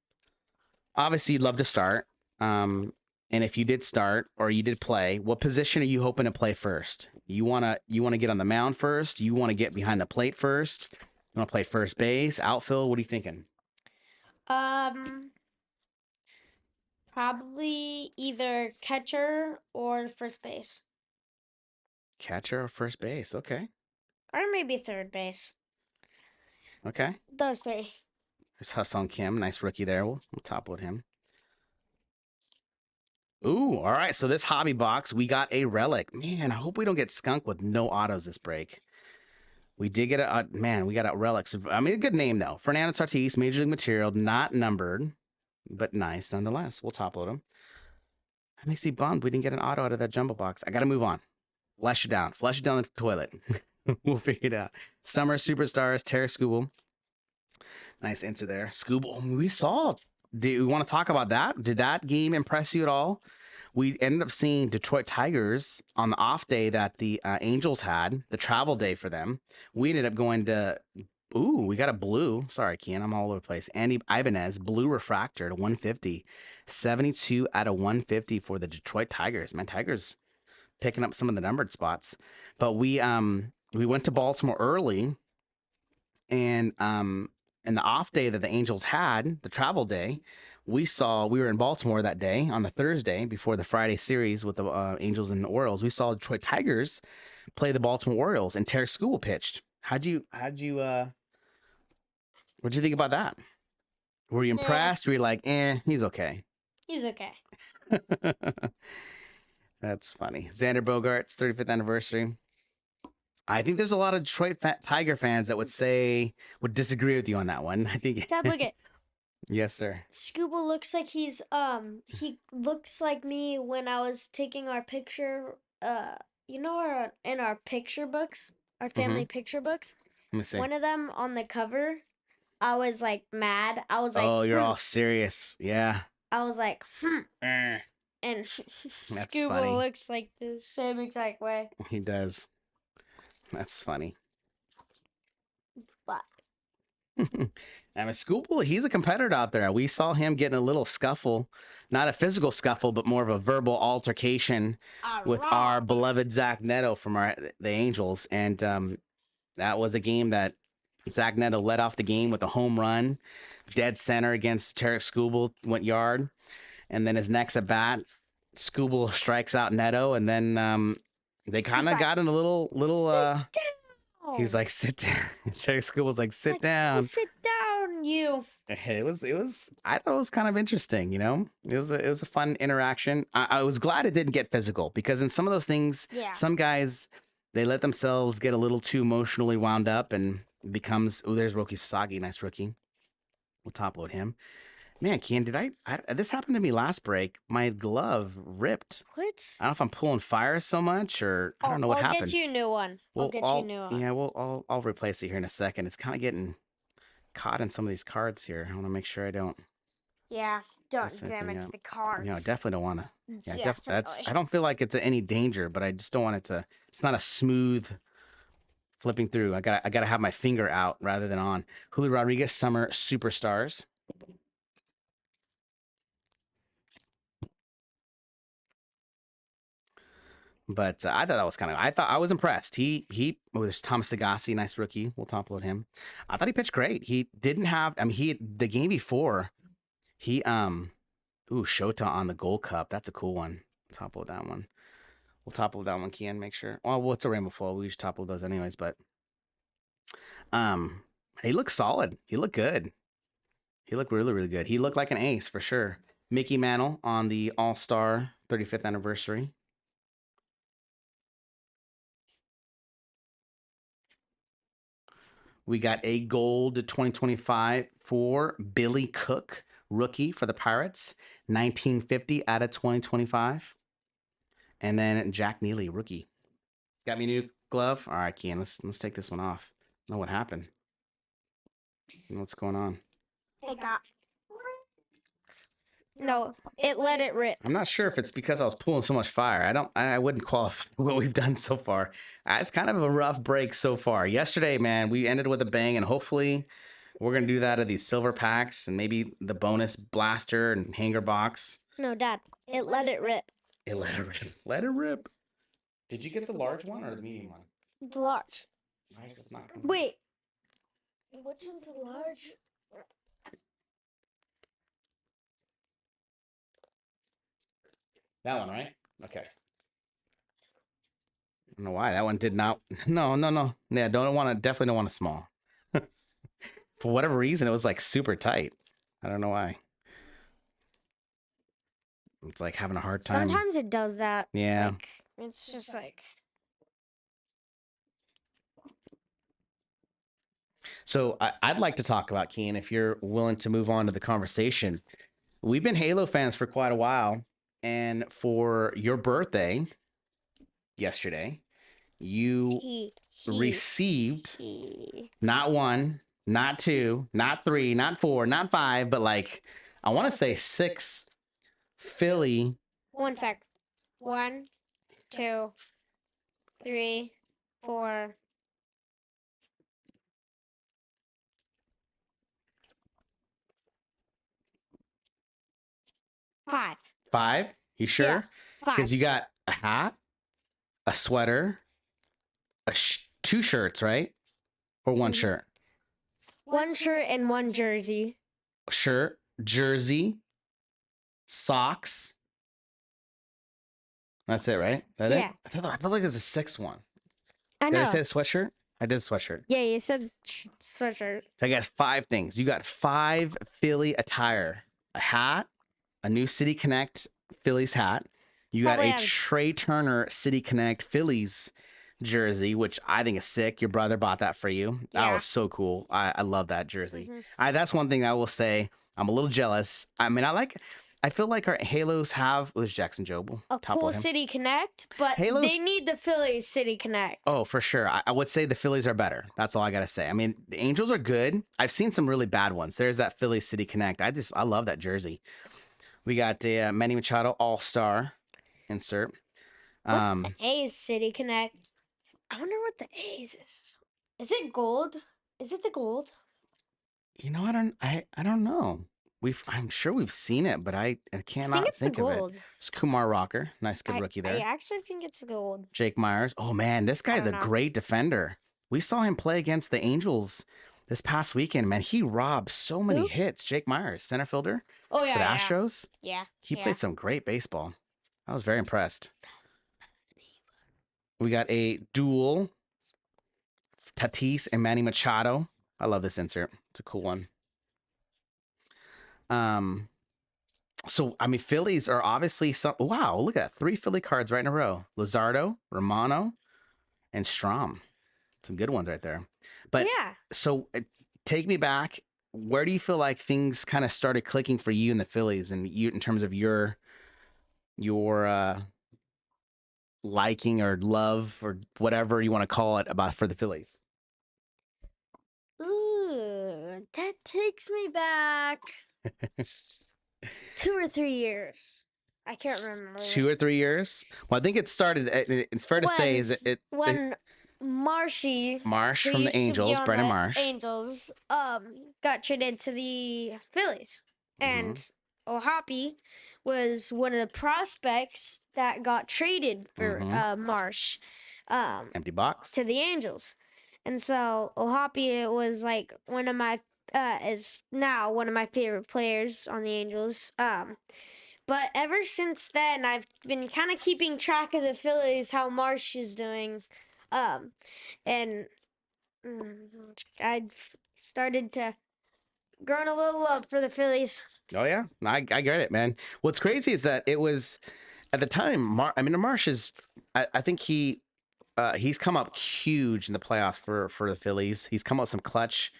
Obviously, you'd love to start. And if you did start or you did play, what position are you hoping to play first? You wanna get on the mound first? You want to get behind the plate first? You want to play first base, outfield? What are you thinking? Probably either catcher or first base. Catcher or first base? Okay. Or maybe third base. Okay. Those three. There's Hassan Kim, nice rookie there. We'll top load him. Ooh, all right. So this hobby box, we got a relic. Man, I hope we don't get skunked with no autos this break. We did get we got a relic. So, I mean, a good name though. Fernando Tatis, Major League Material, not numbered, but nice nonetheless. We'll top load him. That makes me bummed we didn't get an auto out of that jumbo box. I got to move on. Flush it down the toilet. We'll figure it out. Summer Superstars, Terry Scooble. Nice answer there. Scooble, we saw. Do you want to talk about that? Did that game impress you at all? We ended up seeing Detroit Tigers on the off day that the Angels had, the travel day for them. We ended up going to, we got a blue. Sorry, Kian, I'm all over the place. Andy Ibanez, blue refractor to 150. 72 out of 150 for the Detroit Tigers. Man, Tigers picking up some of the numbered spots. But we went to Baltimore early, and the off day that the Angels had, the travel day, we were in Baltimore that day on the Thursday before the Friday series with the Angels and the Orioles. We saw Detroit Tigers play the Baltimore Orioles, and Tarek Skubal pitched. What'd you think about that? Were you impressed? Were you like, he's okay? He's okay. That's funny. Xander Bogaerts, 35th anniversary. I think there's a lot of Detroit Tiger fans that would disagree with you on that one. I think. Dad, look at. Yes, sir. Scuba looks like he looks like me when I was taking our picture. In our picture books, our family picture books. Let me see. One of them on the cover, I was like mad. I was like, Oh, you're all serious. Yeah. I was like, Eh, and That's Scuba funny. looks like the same exact way. He does. That's funny. But I mean, Scoop, he's a competitor out there. We saw him getting a little scuffle, not a physical scuffle, but more of a verbal altercation with our beloved Zach Neto from the Angels, and that was a game that Zach Neto led off the game with a home run, dead center against Tarek Skubal, went yard, and then his next at bat, Skubal strikes out Neto, and then they kind of like, got in a little. sit down. He's like, sit down. Tarek Skubal's like, sit Like, down. "Oh, sit down, you." It was. I thought it was kind of interesting. It was a fun interaction. I was glad it didn't get physical because in some of those things, Yeah. some guys they let themselves get a little too emotionally wound up and it becomes. Oh, there's Roki Sasagi, nice rookie. We'll top load him. Man, Kian, did I? This happened to me last break. My glove ripped. What? I don't know if I'm pulling fire so much or I don't know what I'll happened. get you a new one. I'll get you a new one. Yeah, I'll replace it here in a second. It's kind of getting caught in some of these cards here. I want to make sure I don't. Yeah. Don't mess anything damage up. the cards. I definitely don't want to. Yeah, that's. Definitely. I don't feel like it's any danger, but I just don't want it to. It's not a smooth flipping through. I gotta have my finger out rather than on. Julio Rodriguez, Summer Superstars. But I thought that was I was impressed. There's Thomas Degassi, nice rookie. We'll top load him. I thought he pitched great. He didn't have, the game before, Shota on the Gold Cup. That's a cool one. Top load that one. We'll top load that one, Kian, make sure. Well, what's a Rainbow Flow? We usually top load those anyways, but, he looked solid. He looked good. He looked really, really good. He looked like an ace for sure. Mickey Mantle on the All-Star 35th anniversary. We got a gold 2025 for Billy Cook, rookie for the Pirates, 1950 out of 2025. And then Jack Neely, rookie. Got me a new glove? All right, Kian, let's take this one off. I don't know what happened. I don't know what's going on. It got. No, it let it rip. I'm not sure if it's because I was pulling so much fire. I wouldn't qualify what we've done so far. It's kind of a rough break so far. Yesterday, man, we ended with a bang, and hopefully we're going to do that of these silver packs and maybe the bonus blaster and hanger box. No, Dad, it let it rip. It let it rip. Let it rip. Did you get the large one or the medium one? The large. Nice, it's not coming. Wait. Which one's the large? That one, right? Okay. I don't know why that one did not. No. Yeah, definitely don't want a small. For whatever reason, it was like super tight. I don't know why. It's like having a hard time. Sometimes it does that. Yeah. Like, it's just like. So I'd like to talk about, Keen, if you're willing to move on to the conversation. We've been Halo fans for quite a while. And for your birthday yesterday, you received not one, not two, not three, not four, not five, but like, I want to say 6 Philly. 1 sec. 1, 2, 3, 4. 5. 5? You sure? Yeah, 5. Because you got a hat, a sweater, 2 shirts, right? Or 1 shirt? 1 shirt and 1 jersey. Shirt, jersey, socks. That's it, right? That Yeah. it? I feel like there's a 6th one. I Did know. I say a sweatshirt? I did sweatshirt. Yeah, you said sweatshirt. So I guess 5 things. You got 5 Philly attire: a hat, a new City Connect Phillies hat. You got Probably a Trey Turner City Connect Phillies jersey, which I think is sick. Your brother bought that for you. That Yeah. was so cool. I love that jersey. Mhm. That's one thing I will say. I'm a little jealous. I mean, I feel like our Halos have was Jackson Job. a Top cool of him. City Connect, but Halos- they need the Phillies City Connect. Oh, for sure. I would say the Phillies are better. That's all I gotta say. I mean, the Angels are good. I've seen some really bad ones. There's that Phillies City Connect. I love that jersey. We got Manny Machado All Star insert. What's the A's City Connect? I wonder what the A's is. Is it gold? Is it the gold? You know, I don't know. I'm sure we've seen it, but I I cannot think it's the think of it. gold. It's Kumar Rocker, nice good rookie I there. actually think it's the gold. Jake Myers. Oh man, this guy's a don't know. great defender. We saw him play against the Angels this past weekend. Man, he robbed so many Who? hits. Jake Myers, center fielder Oh yeah, for the yeah. Astros. Yeah. He yeah. played some great baseball. I was very impressed. We got a duel. Tatis and Manny Machado. I love this insert. It's a cool one. So I mean, Phillies are obviously some. Wow, look at that! 3 Philly cards right in a row: Luzardo, Romano, and Strom. Some good ones right there. But Yeah. so take me back. Where do you feel like things kind of started clicking for you in the Phillies, and you in terms of your liking or love or whatever you want to call it about for the Phillies? Ooh, that takes me back 2 or 3 years. I can't remember. 2 or 3 years. Well, I think it started. It's fair to say is when Marshy Marsh who from the used to be Angels, on Brandon the Marsh. Angels, got traded to the Phillies, and O'Hoppe was one of the prospects that got traded for Marsh, Empty box. to the Angels, and so O'Hoppe was like one of my is now one of my favorite players on the Angels. But ever since then, I've been kind of keeping track of the Phillies, how Marsh is doing. And I've started to grown a little love for the Phillies. Oh yeah, I get it, man. What's crazy is that it was at the time. Marsh is. I think he's come up huge in the playoffs for the Phillies. He's come up with some clutch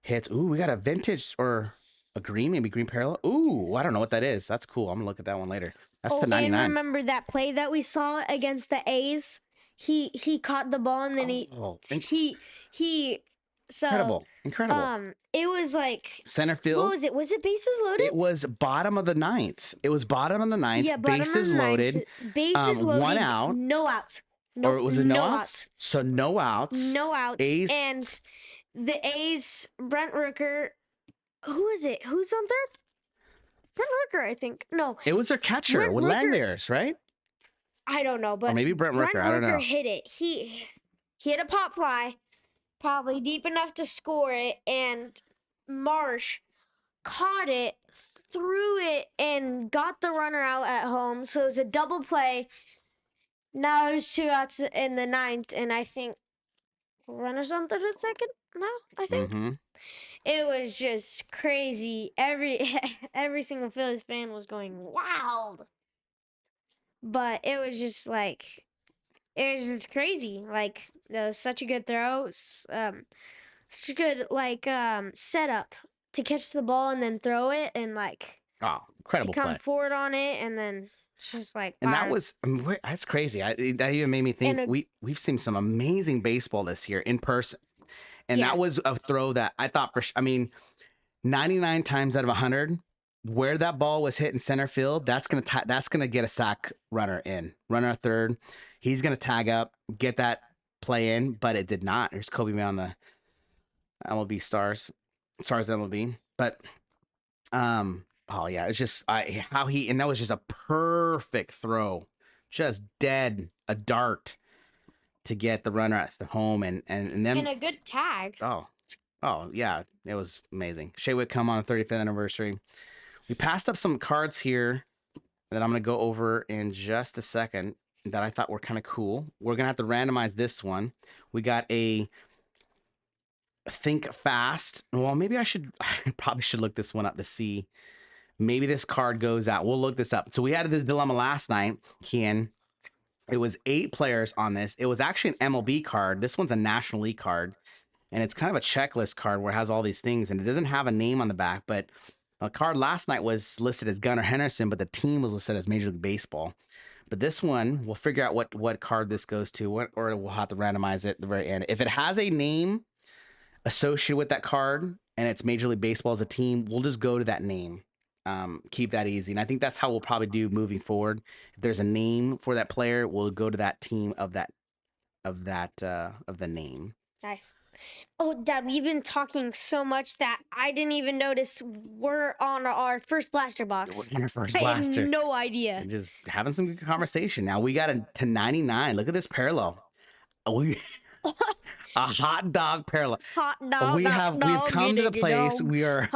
hits. Ooh, we got a vintage or a green, maybe green parallel. Ooh, I don't know what that is. That's cool. I'm gonna look at that one later. That's the And 99. remember that play that we saw against the A's? He caught the ball and then he so incredible. it was like Center field. What was it? Was it bases loaded? It was bottom of the ninth. Yeah, bottom of the bases ninth. loaded. Bases loaded. 1 out. No outs. Or was it no outs? outs? So no outs. No outs. A's. And the A's, Brent Rooker. Who is it? Who's on third? Brent Rooker, I think. No. It was their catcher Brent with Rooker- Langers, right? I don't know, but Or maybe Brent Rooker. I don't know. hit it. He hit a pop fly, probably deep enough to score it, and Marsh caught it, threw it, and got the runner out at home. So it was a double play. Now there's 2 outs in the ninth, and I think runners on third and second now, I think. Mm-hmm. It was just crazy. Every single Phillies fan was going wild. But it was just like, it was just crazy. Like, that was such a good throw. Such a good, like, setup to catch the ball and then throw it and, like, Oh, to incredible come play. forward on it and then just like, And that wow. was that's crazy. That even made me think we've seen some amazing baseball this year in person. And Yeah. that was a throw that I thought I mean, 99 times out of 100, where that ball was hit in center field, that's gonna get a sack runner at third. He's gonna tag up, get that play in, but it did not. There's Kobe Man on the MLB stars MLB, but oh yeah, it's just and that was just a perfect throw, just dead a dart to get the runner at the home and then And a good tag. Oh yeah, it was amazing. Shea would come on the 35th anniversary. We passed up some cards here that I'm gonna go over in just a second that I thought were kind of cool. We're gonna have to randomize this one. We got a Think Fast. Well, maybe I probably should look this one up to see. Maybe this card goes out. We'll look this up. So we had this dilemma last night, Kian. It was 8 players on this. It was actually an MLB card. This one's a National League card. And it's kind of a checklist card where it has all these things. And it doesn't have a name on the back. But A card last night was listed as Gunnar Henderson, but the team was listed as Major League Baseball. But this one, we'll figure out what card this goes to, or we'll have to randomize it at the very end. If it has a name associated with that card and it's Major League Baseball as a team, we'll just go to that name. Keep that easy. And I think that's how we'll probably do moving forward. If there's a name for that player, we'll go to that team of the name. Nice. Oh, Dad, we've been talking so much that I didn't even notice we're on our first blaster box. We're on our first I blaster. had no idea. Just having some good conversation. Now we got to 99. Look at this parallel. A hot dog parallel. Hot dog. We've come to the place we're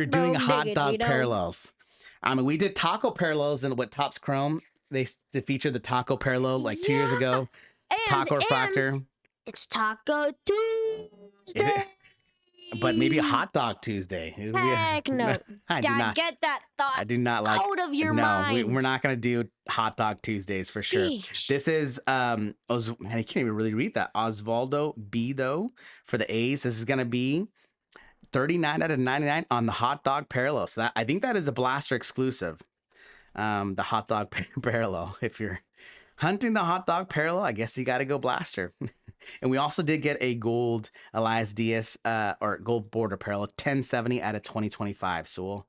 doing hot dog parallels. I mean, we did taco parallels in what Topps Chrome. They featured the taco parallel like 2 years ago. Taco refractor. It's Taco Tuesday. But maybe a hot dog Tuesday. Heck no. Dad, get that thought I do not like out of your mind. We're not going to do hot dog Tuesdays for sure. Sheesh. This is, man, I can't even really read that. Osvaldo B, though, for the A's. This is going to be 39 out of 99 on the hot dog parallel. So I think that is a blaster exclusive. The hot dog parallel. If you're hunting the hot dog parallel, I guess you got to go blaster. And we also did get a gold Elias Diaz or gold border parallel 1070 out of 2025. So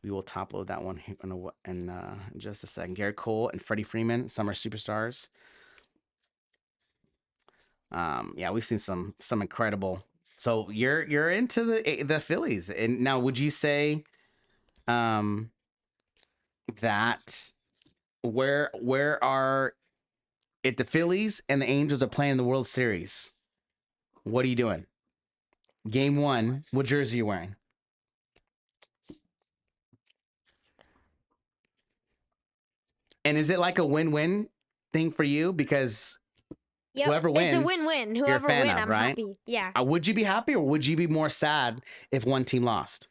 we will top load that one in just a second. Garrett Cole and Freddie Freeman, summer superstars. Yeah, we've seen some incredible. So you're into the Phillies, and now would you say that where are if the Phillies and the Angels are playing the World Series, what are you doing? Game 1, what jersey are you wearing? And is it like a win-win thing for you? Because whoever wins, it's a win-win. Whoever wins, I'm happy. Yeah. Would you be happy, or would you be more sad if one team lost?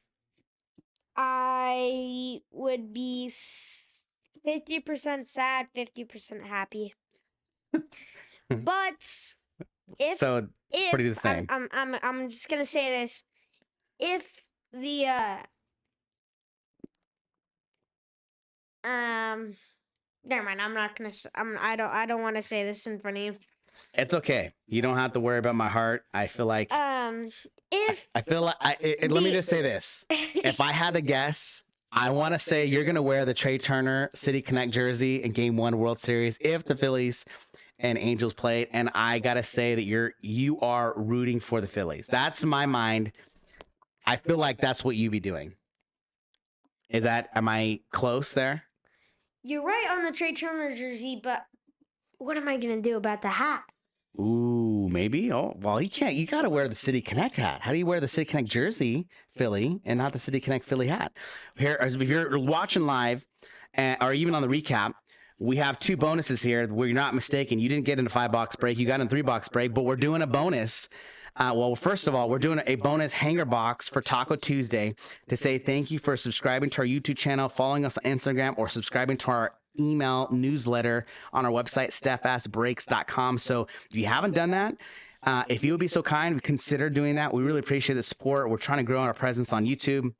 I would be 50% sad, 50% happy. But if pretty the same. I'm just gonna say this: if the never mind. I'm not gonna. I don't want to say this in front of you. It's okay. You don't have to worry about my heart. I feel like if I feel like let me just say this: if I had to guess, I want to say you're gonna wear the Trey Turner City Connect jersey in Game 1 World Series if the Phillies and Angels played, and I gotta say that you are rooting for the Phillies. That's my mind. I feel like that's what you be doing. Am I close there? You're right on the Trey Turner jersey, but what am I gonna do about the hat? Ooh, maybe. Oh, well, you can't. You got to wear the City Connect hat. How do you wear the City Connect jersey, Philly, and not the City Connect Philly hat? Here, if you're watching live, or even on the recap, we have 2 bonuses here where you're not mistaken. You didn't get in a 5-box break. You got in a 3-box break, but we're doing a bonus. Well, first of all, we're doing a bonus hanger box for Taco Tuesday to say thank you for subscribing to our YouTube channel, following us on Instagram, or subscribing to our email newsletter on our website, steadfastbreaks.com. So if you haven't done that, if you would be so kind, consider doing that. We really appreciate the support. We're trying to grow our presence on YouTube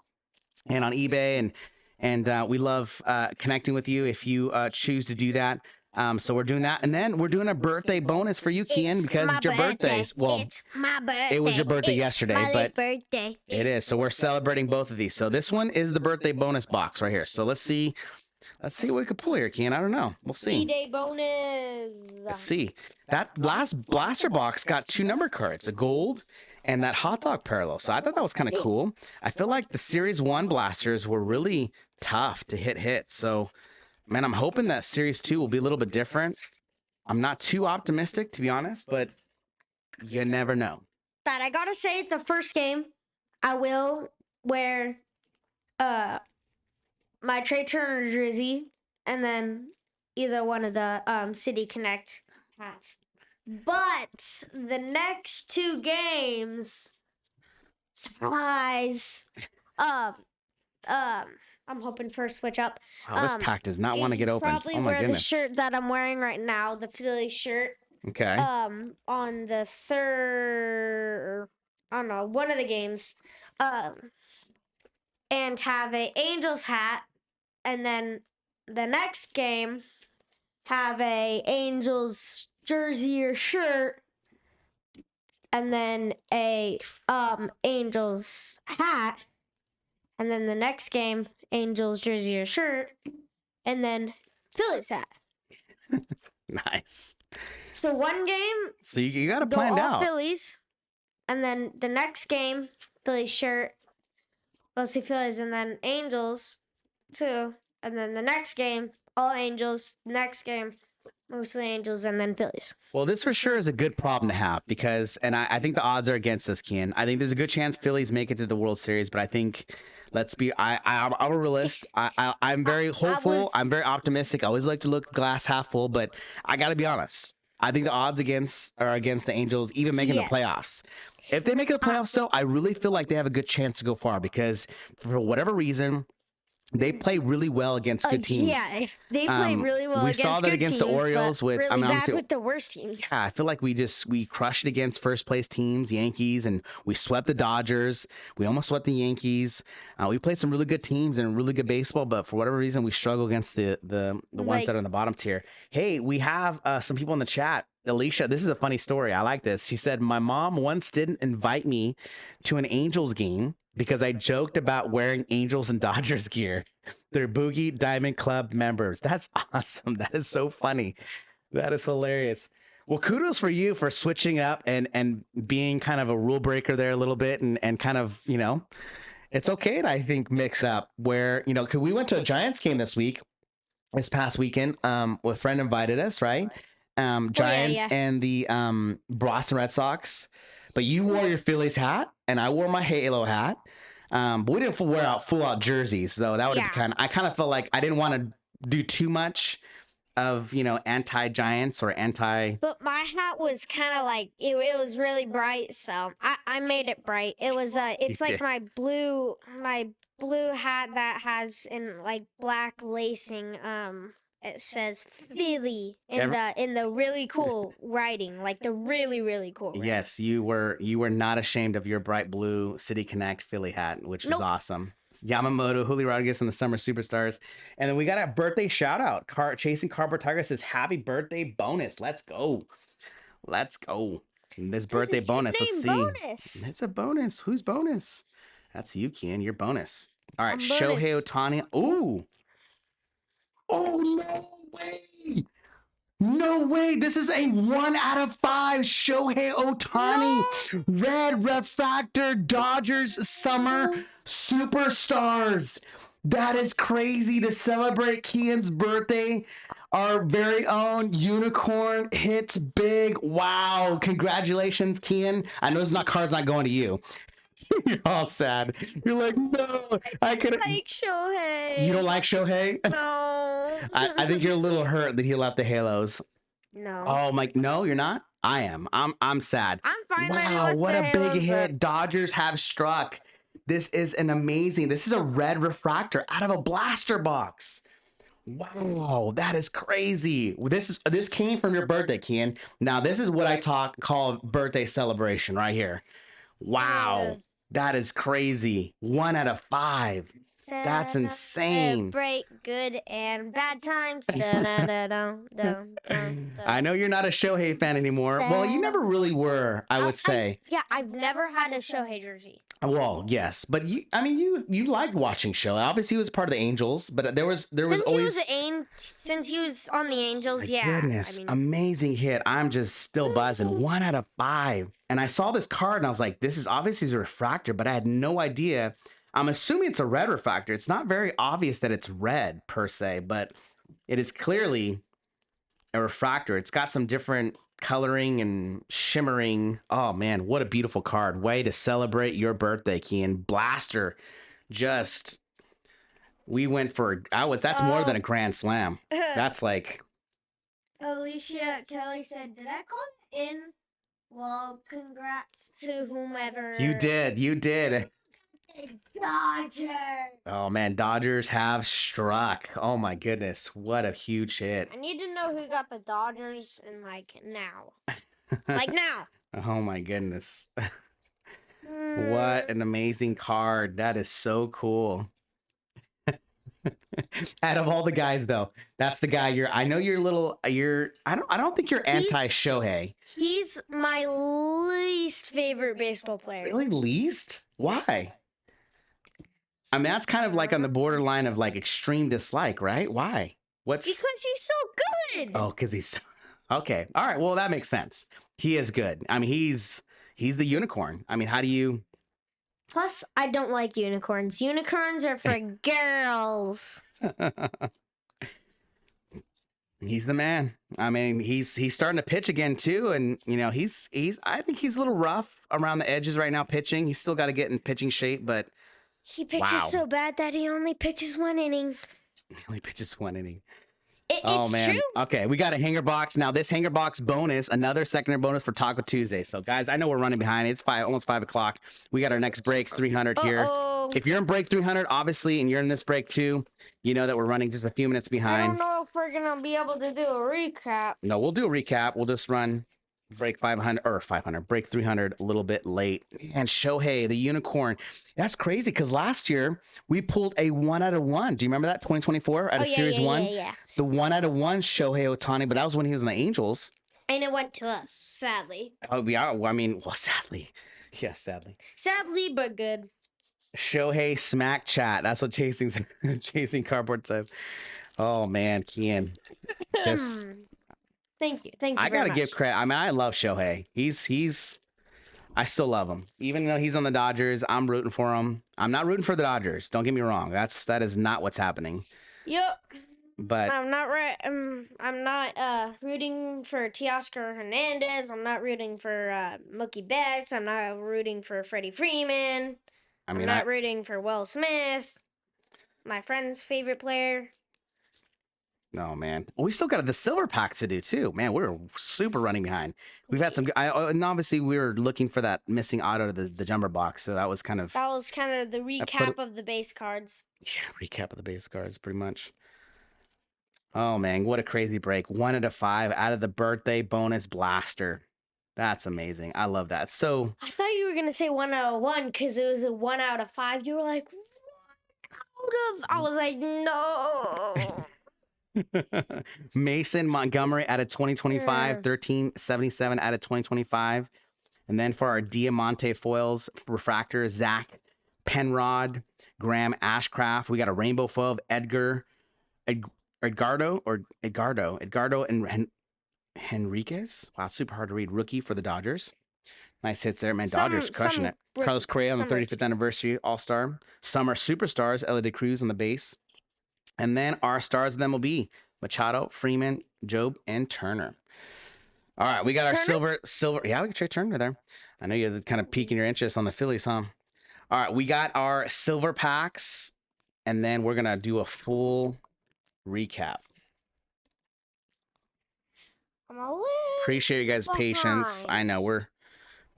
and on eBay, and we love connecting with you if you choose to do that. So we're doing that, and then we're doing a birthday bonus for you, Kian, because it's your birthday. Well, it's my birthday. It was your birthday yesterday, my but birthday. it is. So we're celebrating both of these. So this one is the birthday bonus box right here. So let's see what we could pull here, Kian. I don't know. We'll see. Day bonus. Let's see. That last blaster box got 2 number cards, a gold and that hot dog parallel. So I thought that was kind of cool. I feel like the Series 1 blasters were really tough to hit. So, man, I'm hoping that Series 2 will be a little bit different. I'm not too optimistic, to be honest, but you never know. That I gotta say, the first game, I will wear my Trey Turner jersey and then either one of the City Connect hats. But the next 2 games, surprise. I'm hoping for a switch up. Wow, this pack does not want to get open. Probably Oh my wear goodness. the shirt that I'm wearing right now, the Philly shirt. Okay. On the third, I don't know, one of the games. and have a Angels hat, and then the next game have a Angels jersey or shirt, and then a Angels hat, and then the next game Angels jersey or shirt, and then Phillies hat. Nice. So one game So you got to go plan all out. Phillies, and then the next game Phillies shirt, mostly Phillies, and then Angels too, and then the next game all Angels. Next game mostly Angels, and then Phillies. Well, this for sure is a good problem to have because, and I think the odds are against us, Ken. I think there's a good chance Phillies make it to the World Series, but I think I'm a realist. I'm very hopeful. I'm very optimistic. I always like to look glass half full, but I got to be honest. I think the odds are against the Angels even making the playoffs. If they make it the playoffs, though, I really feel like they have a good chance to go far because for whatever reason, they play really well against good teams. Yeah, if they play really well we against saw that good against teams, the Orioles but with really I mean, bad obviously, with the worst teams. yeah, I feel like we crushed it against first place teams, Yankees, and we swept the Dodgers. We almost swept the Yankees. We played some really good teams and really good baseball, but for whatever reason, we struggle against the ones that are in the bottom tier. Hey, we have some people in the chat. Alicia, this is a funny story. I like this. She said, my mom once didn't invite me to an Angels game because I joked about wearing Angels and Dodgers gear. They're Boogie Diamond Club members. That's awesome. That is so funny. That is hilarious. Well, kudos for you for switching up and being kind of a rule breaker there a little bit and kind of, it's okay to, I think, mix up where, cause we went to a Giants game this past weekend. A friend invited us, right? Giants and the Boston Red Sox. But you wore your Phillies hat and I wore my Halo hat. But we didn't wear out full out jerseys, so that would have I kind of felt like I didn't want to do too much of anti-Giants or anti. But my hat was kind of like it was really bright, so I made it bright. It was it's like my blue hat that has in like black lacing. It says Philly in the really cool writing, like the really really cool writing. Yes, you were not ashamed of your bright blue City Connect Philly hat, which was awesome. Yamamoto, Julio Rodriguez, and the Summer Superstars. And then we got a birthday shout out. Chasing Cardboard Tiger says, happy birthday bonus. Let's go. And this birthday bonus, let's see. Bonus. It's a bonus. Who's bonus? That's you, Ken. Your bonus. All right, Shohei Ohtani. Ooh. Oh, no way. No way. This is a 1 out of 5 Shohei Ohtani. No. Red Refractor Dodgers Summer Superstars. That is crazy to celebrate Kian's birthday. Our very own unicorn hits big. Wow. Congratulations, Kian. I know this card's not going to you. You're all sad. You're like, no, I couldn't like Shohei. You don't like Shohei? No. I think you're a little hurt that he left the Halos. No. Oh my, no, you're not. I am. I'm sad. I'm fine. Wow, what a big hit! Dodgers have struck. This is an amazing. This is a red refractor out of a blaster box. Wow, that is crazy. This came from your birthday, Kian. Now this is what I call birthday celebration right here. Wow. That is crazy. 1 out of 5. That's insane. Celebrate good and bad times. I know you're not a Shohei fan anymore. Well, you never really were, I would say. I've never had a Shohei jersey. Well, yes, but you liked watching Shohei. Obviously, he was part of the Angels, but there was always since he was on the Angels. Goodness, amazing hit. I'm just still buzzing. 1 out of 5, and I saw this card and I was like, this is obviously a refractor, but I had no idea. I'm assuming it's a red refractor. It's not very obvious that it's red per se, but it is clearly a refractor. It's got some different coloring and shimmering. Oh man, what a beautiful card. Way to celebrate your birthday, Kian. Blaster. We went for that's more than a grand slam. That's like Alicia Kelly said, did I call it in? Well, congrats to whomever. You did. Dodgers. Oh man, Dodgers have struck. Oh my goodness, what a huge hit. I need to know who got the Dodgers and now. Now. Oh my goodness. What an amazing card. That is so cool. Out of all the guys though, that's the guy I know you're a little I don't think you're anti Shohei. He's my least favorite baseball player. Really least? Why? I mean, that's kind of like on the borderline of like extreme dislike, right? Why? Because he's so good. Oh, because he's okay. All right. Well, that makes sense. He is good. I mean, he's the unicorn. I mean, how do you? Plus, I don't like unicorns. Unicorns are for girls. He's the man. I mean, he's starting to pitch again too, and you know, he's I think he's a little rough around the edges right now pitching. He's still got to get in pitching shape, but he pitches so bad that he only pitches 1 inning. He only pitches 1 inning. It's true. Okay, we got a hanger box. Now this hanger box bonus, another secondary bonus for Taco Tuesday. So guys, I know we're running behind. It's almost 5 o'clock. We got our next break 300 here. If you're in break 300, obviously, and you're in this break too, you know that we're running just a few minutes behind. I don't know if we're gonna be able to do a recap. No, we'll do a recap. We'll just run break 500 break 300 a little bit late. And Shohei, the unicorn. That's crazy because last year we pulled a 1 out of 1. Do you remember that 2024 out of Series 1? Yeah. The 1 out of 1 Shohei Ohtani, but that was when he was in the Angels. And it went to us, sadly. Oh, yeah. I mean, well, sadly. Yeah, sadly. Sadly, but good. Shohei smack chat. That's what chasing cardboard says. Oh man, Kian. Just thank you. I gotta give credit. I mean, I love Shohei. He's I still love him. Even though he's on the Dodgers, I'm rooting for him. I'm not rooting for the Dodgers. Don't get me wrong. That is not what's happening. Yep. But I'm not right. I'm not rooting for Teoscar Hernandez. I'm not rooting for Mookie Betts. I'm not rooting for Freddie Freeman. I'm not rooting for Will Smith, my friend's favorite player. Oh man, we still got the silver packs to do too. Man, we're super running behind. We've had some, and obviously we were looking for that missing auto to the jumbo box, so that was kind of the recap of the base cards. Yeah, recap of the base cards, pretty much. Oh man, what a crazy break! 1 out of 5 out of the birthday bonus blaster. That's amazing. I love that. So I thought you were gonna say 1 out of 1 because it was a 1 out of 5. You were like, 1 out of. I was like, no. Mason Montgomery out of 2025, 1377 out of 2025. And then for our Diamante foils refractor, Zach Penrod, Graham Ashcraft. We got a rainbow foil of Edgardo and Henriquez. Wow, super hard to read. Rookie for the Dodgers. Nice hits there, man. Dodgers crushing it. Carlos Correa on the 35th anniversary All-Star. Summer superstars, Ellie De Cruz on the base. And then our stars of them will be Machado, Freeman, Job, and Turner. All right, we got our silver. Yeah, we can trade Turner there. I know you're kind of piquing your interest on the Phillies, huh? All right, we got our silver packs, and then we're gonna do a full recap. Appreciate you guys' patience. I know we're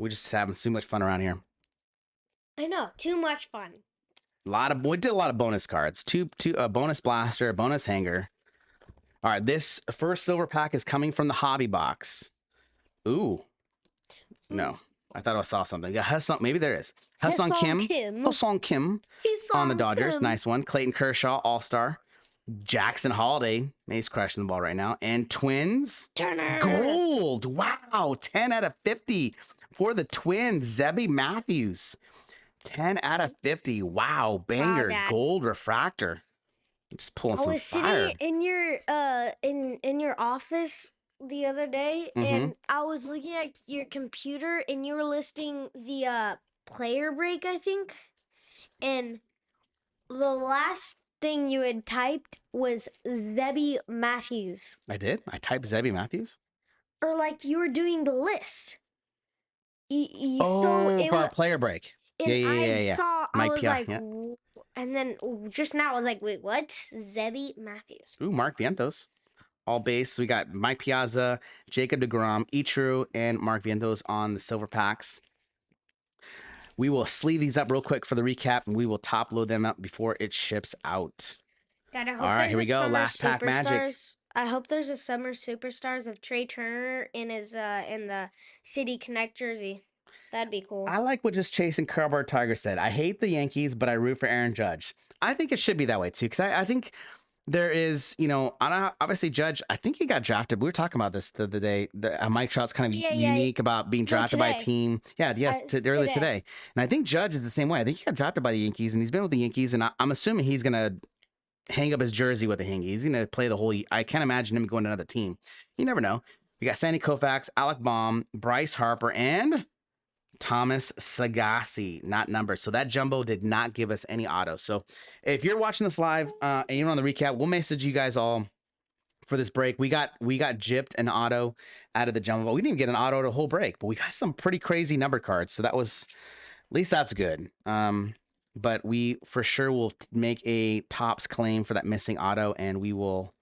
just having so much fun around here. I know, too much fun. We did a lot of bonus cards. A bonus blaster, a bonus hanger. All right, this first silver pack is coming from the hobby box. Ooh, no, I thought I saw something. Yeah, maybe there is. Hassan Kim on the Dodgers. Nice one. Clayton Kershaw, All-Star. Jackson Holiday, he's crushing the ball right now. And Twins, Turner. Gold. Wow, 10 out of 50 for the Twins. Zebby Matthews. 10 out of 50. Wow, banger. Wow, gold refractor. Just pulling some fire. I was sitting in your office the other day, and I was looking at your computer, and you were listing the player break, I think. And the last thing you had typed was Zebby Matthews. I did? I typed Zebby Matthews? Or like you were doing the list. For our player break. Yeah. I was like, and then just now I was like, wait, what? Zebby Matthews. Ooh, Mark Vientos. All base. We got Mike Piazza, Jacob deGrom, Ichiro, and Mark Vientos on the silver packs. We will sleeve these up real quick for the recap, and we will top load them up before it ships out. God, I hope all right, here we go. Last pack magic. I hope there's a summer superstars of Trey Turner in his in the City Connect jersey. That'd be cool. I like what just Chase and Cardboard Tiger said. I hate the Yankees, but I root for Aaron Judge. I think it should be that way too, because I think there is, obviously Judge. I think he got drafted. We were talking about this the other day. Mike Trout's kind of unique about being drafted by a team. Yeah, yes, earlier today. And I think Judge is the same way. I think he got drafted by the Yankees, and he's been with the Yankees, and I'm assuming he's gonna hang up his jersey with the Yankees. He's gonna play the whole. I can't imagine him going to another team. You never know. We got Sandy Koufax, Alec Baum, Bryce Harper, and Thomas Sagassi, not numbers. So that jumbo did not give us any autos. So if you're watching this live and you're on the recap, we'll message you guys all for this break. We got gypped an auto out of the jumbo. We didn't even get an auto the whole break, but we got some pretty crazy number cards. So that was, at least that's good. But we for sure will make a tops claim for that missing auto, and we will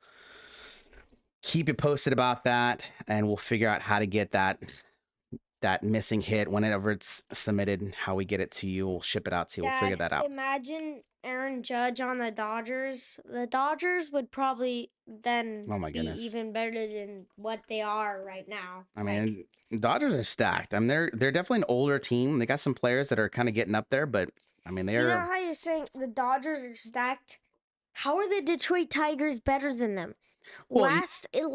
keep you posted about that, and we'll figure out how to get that missing hit whenever it's submitted, how we get it to you. We'll ship it out to you. We'll figure that out. Imagine Aaron Judge on the Dodgers. The Dodgers would probably then be even better than what they are right now. I mean, Dodgers are stacked. I mean, they're definitely an older team. They got some players that are kind of getting up there, but I mean, they're. You know how you're saying the Dodgers are stacked? How are the Detroit Tigers better than them? Well, last year,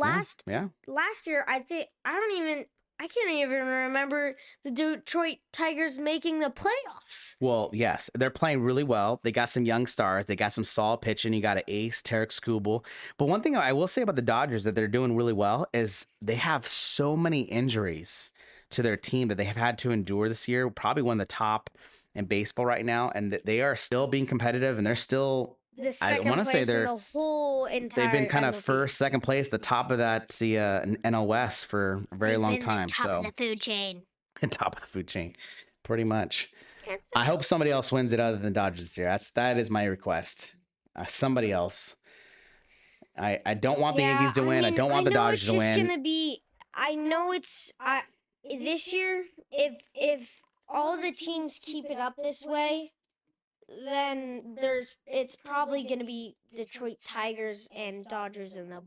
I can't even remember the Detroit Tigers making the playoffs. Well, yes, they're playing really well. They got some young stars. They got some solid pitching. You got an ace, Tarek Skubal. But one thing I will say about the Dodgers that they're doing really well is they have so many injuries to their team that they have had to endure this year. Probably one of the top in baseball right now, and they are still being competitive, and they're still. I want to say they're the whole entire. They've been kind of first, second place, the top of that NL West for a very long time. Top of the food chain. Top of the food chain, pretty much. I hope somebody else wins it other than Dodgers this year. That is my request. Somebody else. I don't want the Yankees to win. I don't want the Dodgers to win. It's gonna be. I know it's this year. If all the teams keep it up this way, then it's probably going to be Detroit Tigers and Dodgers in the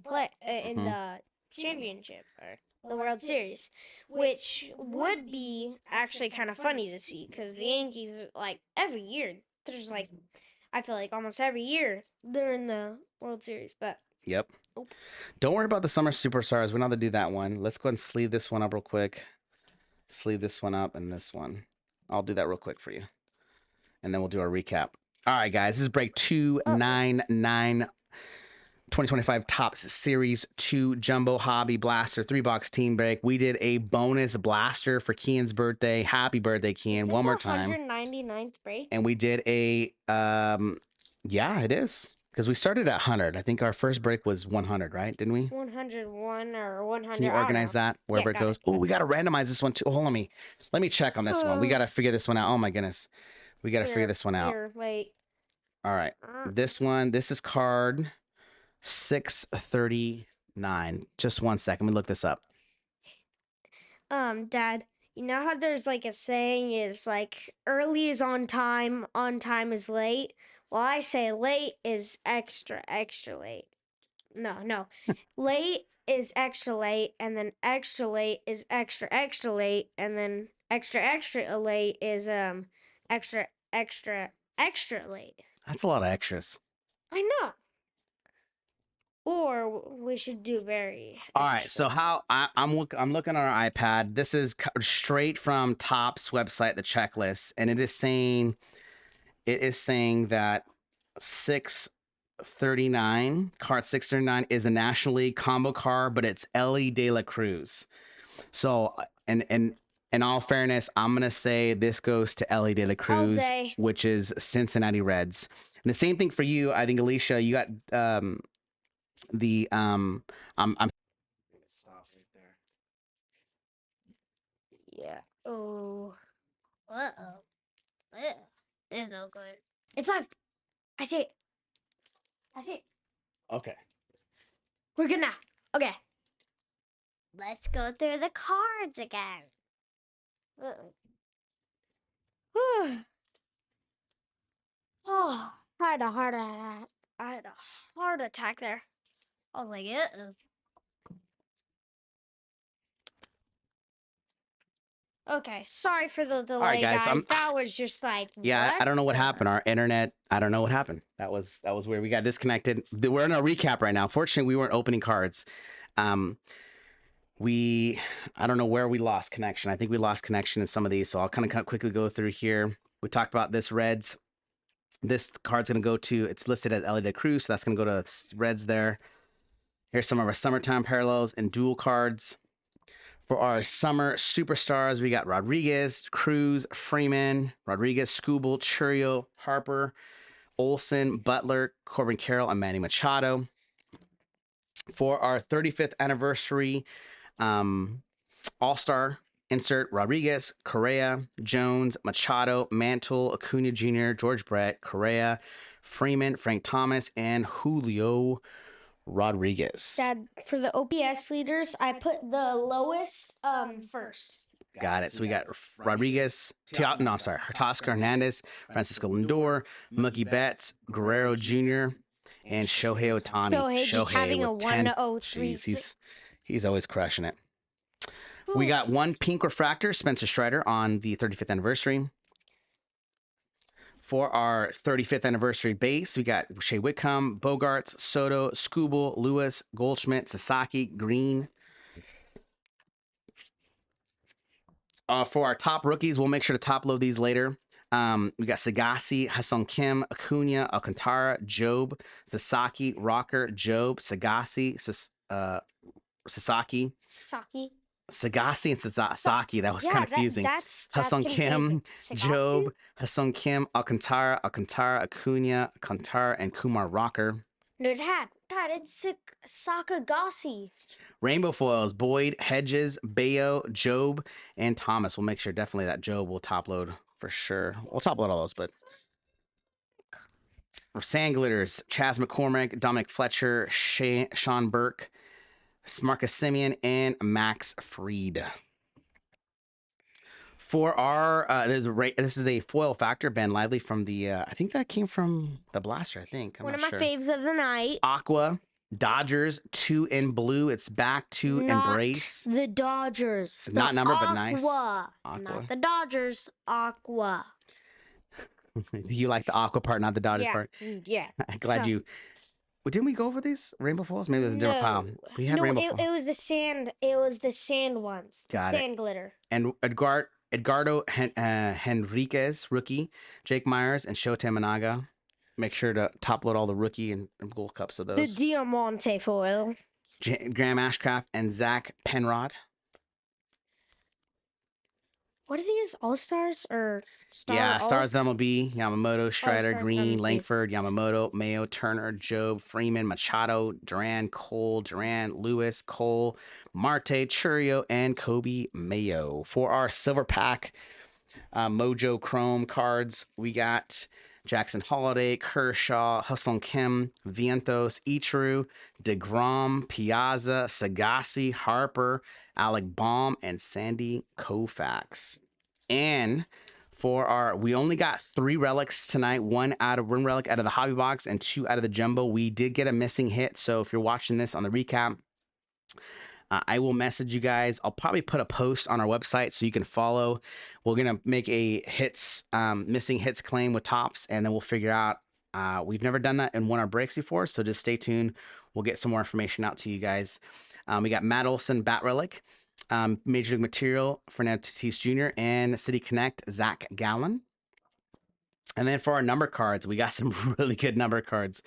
the championship or the World Series, which would be actually kind of funny to see because the Yankees, like every year, there's like, I feel like almost every year they're in the World Series, but. Yep. Don't worry about the summer superstars. We don't have to do that one. Let's go ahead and sleeve this one up real quick. Sleeve this one up and this one. I'll do that real quick for you. And then we'll do our recap. All right, guys. This is break 299, 2025 Topps Series 2 Jumbo Hobby Blaster 3-box team break. We did a bonus blaster for Kian's birthday. Happy birthday, Kian. One more time. 199th break? And we did a, yeah, it is. Because we started at 100. I think our first break was 100, right? Didn't we? 101 or 100. Can you organize that wherever it goes? Oh, we got to randomize this one too. Hold on, let me check on this one. We got to figure this one out. Oh my goodness. We got to figure this one out. Wait. All right. This is card 639. Just 1 second. Let me look this up. Dad, you know how there's like a saying is like early is on time is late? Well, I say late is extra late. No. Late is extra late, and then extra late is extra late, and then extra late is extra late. That's a lot of extras. I know. Or we should do very. All right. So how I'm looking on our iPad. This is straight from Topps website, the checklist, and it is saying that 639 card 639 is a National League combo card, but it's Ellie De La Cruz. So and in all fairness, I'm gonna say this goes to Ellie De La Cruz, which is Cincinnati Reds. And the same thing for you. I think Alicia, you got I'm stop right there. Yeah. Oh. Uh-oh. It's no good. It's live. I see it. Okay. We're good now. Okay. Let's go through the cards again. Oh, I had a heart attack there. I was like, Okay, sorry for the delay, right, guys, guys. That was just like, Yeah, what I don't know what the- happened. Our internet, I don't know what happened. That was weird. We got disconnected. We're in a recap right now. Fortunately, we weren't opening cards. Um, I don't know where we lost connection. I think we lost connection in some of these, so I'll kind of quickly go through here. We talked about this Reds. This card's going to go to, it's listed as Ellie De Cruz, so that's going to go to Reds there. Here's some of our summertime parallels and dual cards. For our summer superstars, we got Rodriguez, Cruz, Freeman, Rodriguez, Skubal, Churio, Harper, Olson, Butler, Corbin Carroll, and Manny Machado. For our 35th anniversary All-Star, insert Rodriguez, Correa, Jones, Machado, Mantle, Acuna Jr., George Brett, Correa, Freeman, Frank Thomas, and Julio Rodriguez. Dad, for the OPS leaders, I put the lowest first. Got it. So we got Rodriguez, Toscar Hernandez, Francisco Lindor, Mookie Betts, Guerrero Jr., and Shohei Ohtani. Shohei just having a with 10 1.036. Jeez, he's always crushing it. We got one pink refractor, Spencer Strider, on the 35th anniversary. For our 35th anniversary base, we got Shea Whitcomb, Bogarts, Soto, Skubal, Lewis, Goldschmidt, Sasaki, Green. For our top rookies, we'll make sure to top load these later. We got Sagasi, Hassan Kim, Acuna, Alcantara, Job, Sasaki, Rocker, Job, Sagasi, Sasaki. Sagasi and Sasaki. That was kind of confusing. That's Hassan confusing. Kim, Job, Hassan Kim, Alcantara, Acuna, Alcantara, and Kumar Rocker. No, Dad, it's Sakagasi. Rainbow foils, Boyd, Hedges, Bayo, Job, and Thomas. We'll make sure definitely that Job will top load for sure. We'll top load all those, but for sand glitters, Chas McCormick, Dominic Fletcher, Sean Burke, Marcus Simeon, and Max Fried. For our, this is a foil factor, Ben Lively from the, I think that came from the Blaster, I think. One of my faves of the night. Aqua, Dodgers, 2 in blue. It's back to Embrace. The Dodgers. Not number, but nice. Aqua. Not the Dodgers. Aqua. You like the Aqua part, not the Dodgers part? Yeah. I'm glad you. Well, didn't we go over these rainbow foils? Maybe there's a different pile. We had rainbow foils. It was the sand. It was the sand ones. Sand glitter. And Edgardo Henriquez, rookie, Jake Myers, and Shota Managa. Make sure to top load all the rookie and gold cups of those. The Diamante foil. Graham Ashcraft and Zach Penrod. What are these? All-Stars or Stars? Yeah, Stars MLB, Yamamoto, Strider, All-Stars Green, MLB. Langford, Yamamoto, Mayo, Turner, Job, Freeman, Machado, Duran, Cole, Duran, Lewis, Cole, Marte, Churio, and Kobe Mayo. For our silver pack Mojo Chrome cards, we got Jackson Holiday, Kershaw, Hassan Kim, Vientos, Ichiro, DeGrom, Piazza, Sagasi, Harper, Alec Baum, and Sandy Koufax. And for our, we only got 3 relics tonight, one relic out of the hobby box and 2 out of the jumbo. We did get a missing hit, so if you're watching this on the recap, I will message you guys. I'll probably put a post on our website so you can follow. We're gonna make a missing hits claim with Topps, and then we'll figure out. We've never done that in one of our breaks before, so just stay tuned. We'll get some more information out to you guys. We got Matt Olson, Bat Relic, Major League Material, Fernando Tatis Jr., and City Connect, Zach Gallen. And then for our number cards, we got some really good number cards.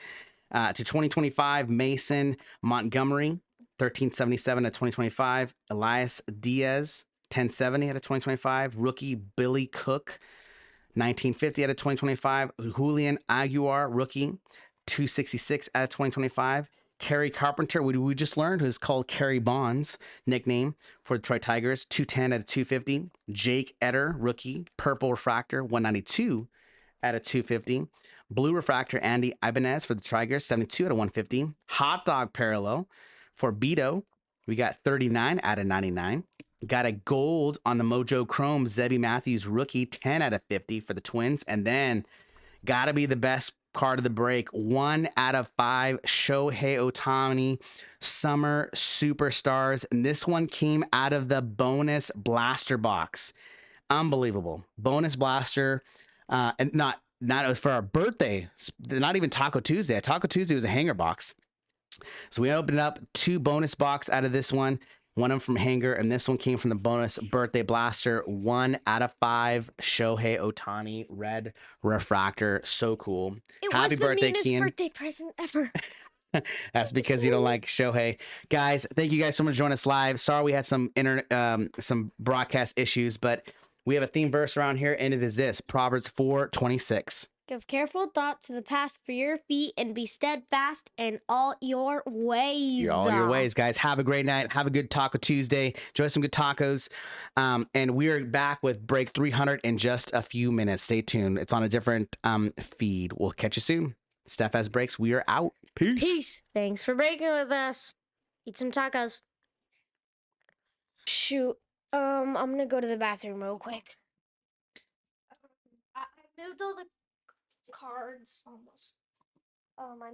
To 2025, Mason Montgomery, 1377 at 2025. Elias Diaz, 1070 out of 2025. Rookie Billy Cook, 1950 out of 2025. Julian Aguilar, rookie, 266 out of 2025. Kerry Carpenter, we just learned, who's called Kerry Bonds, nickname for the Detroit Tigers, 210 out of 250. Jake Etter, rookie, purple refractor, 192 out of 250. Blue refractor, Andy Ibanez for the Tigers, 72 out of 150. Hot dog parallel for Beto, we got 39 out of 99. Got a gold on the Mojo Chrome, Zebby Matthews, rookie, 10 out of 50 for the Twins. And then, gotta be the best card of the break, 1 out of 5, Shohei Ohtani, Summer Superstars. And this one came out of the bonus blaster box. unbelievable. Bonus blaster, and not it was for our birthday. Not even Taco Tuesday. Taco Tuesday was a hanger box. So we opened up 2 bonus box out of this one. One of them from Hanger, and this one came from the bonus birthday blaster. 1 out of 5 Shohei Ohtani red refractor. So cool. Happy birthday, meanest Kian. birthday present ever. That's because you don't like Shohei. Guys, thank you guys so much for joining us live. Sorry we had some some broadcast issues, but we have a theme verse around here, and it is this: Proverbs 4:26. Give careful thought to the path for your feet and be steadfast in all your ways. All your ways, guys. Have a great night. Have a good Taco Tuesday. Enjoy some good tacos. And we are back with Break 300 in just a few minutes. Stay tuned. It's on a different feed. We'll catch you soon. Steadfast Breaks. We are out. Peace. Peace. Thanks for breaking with us. Eat some tacos. Shoot. I'm gonna go to the bathroom real quick. I moved all the cards almost. I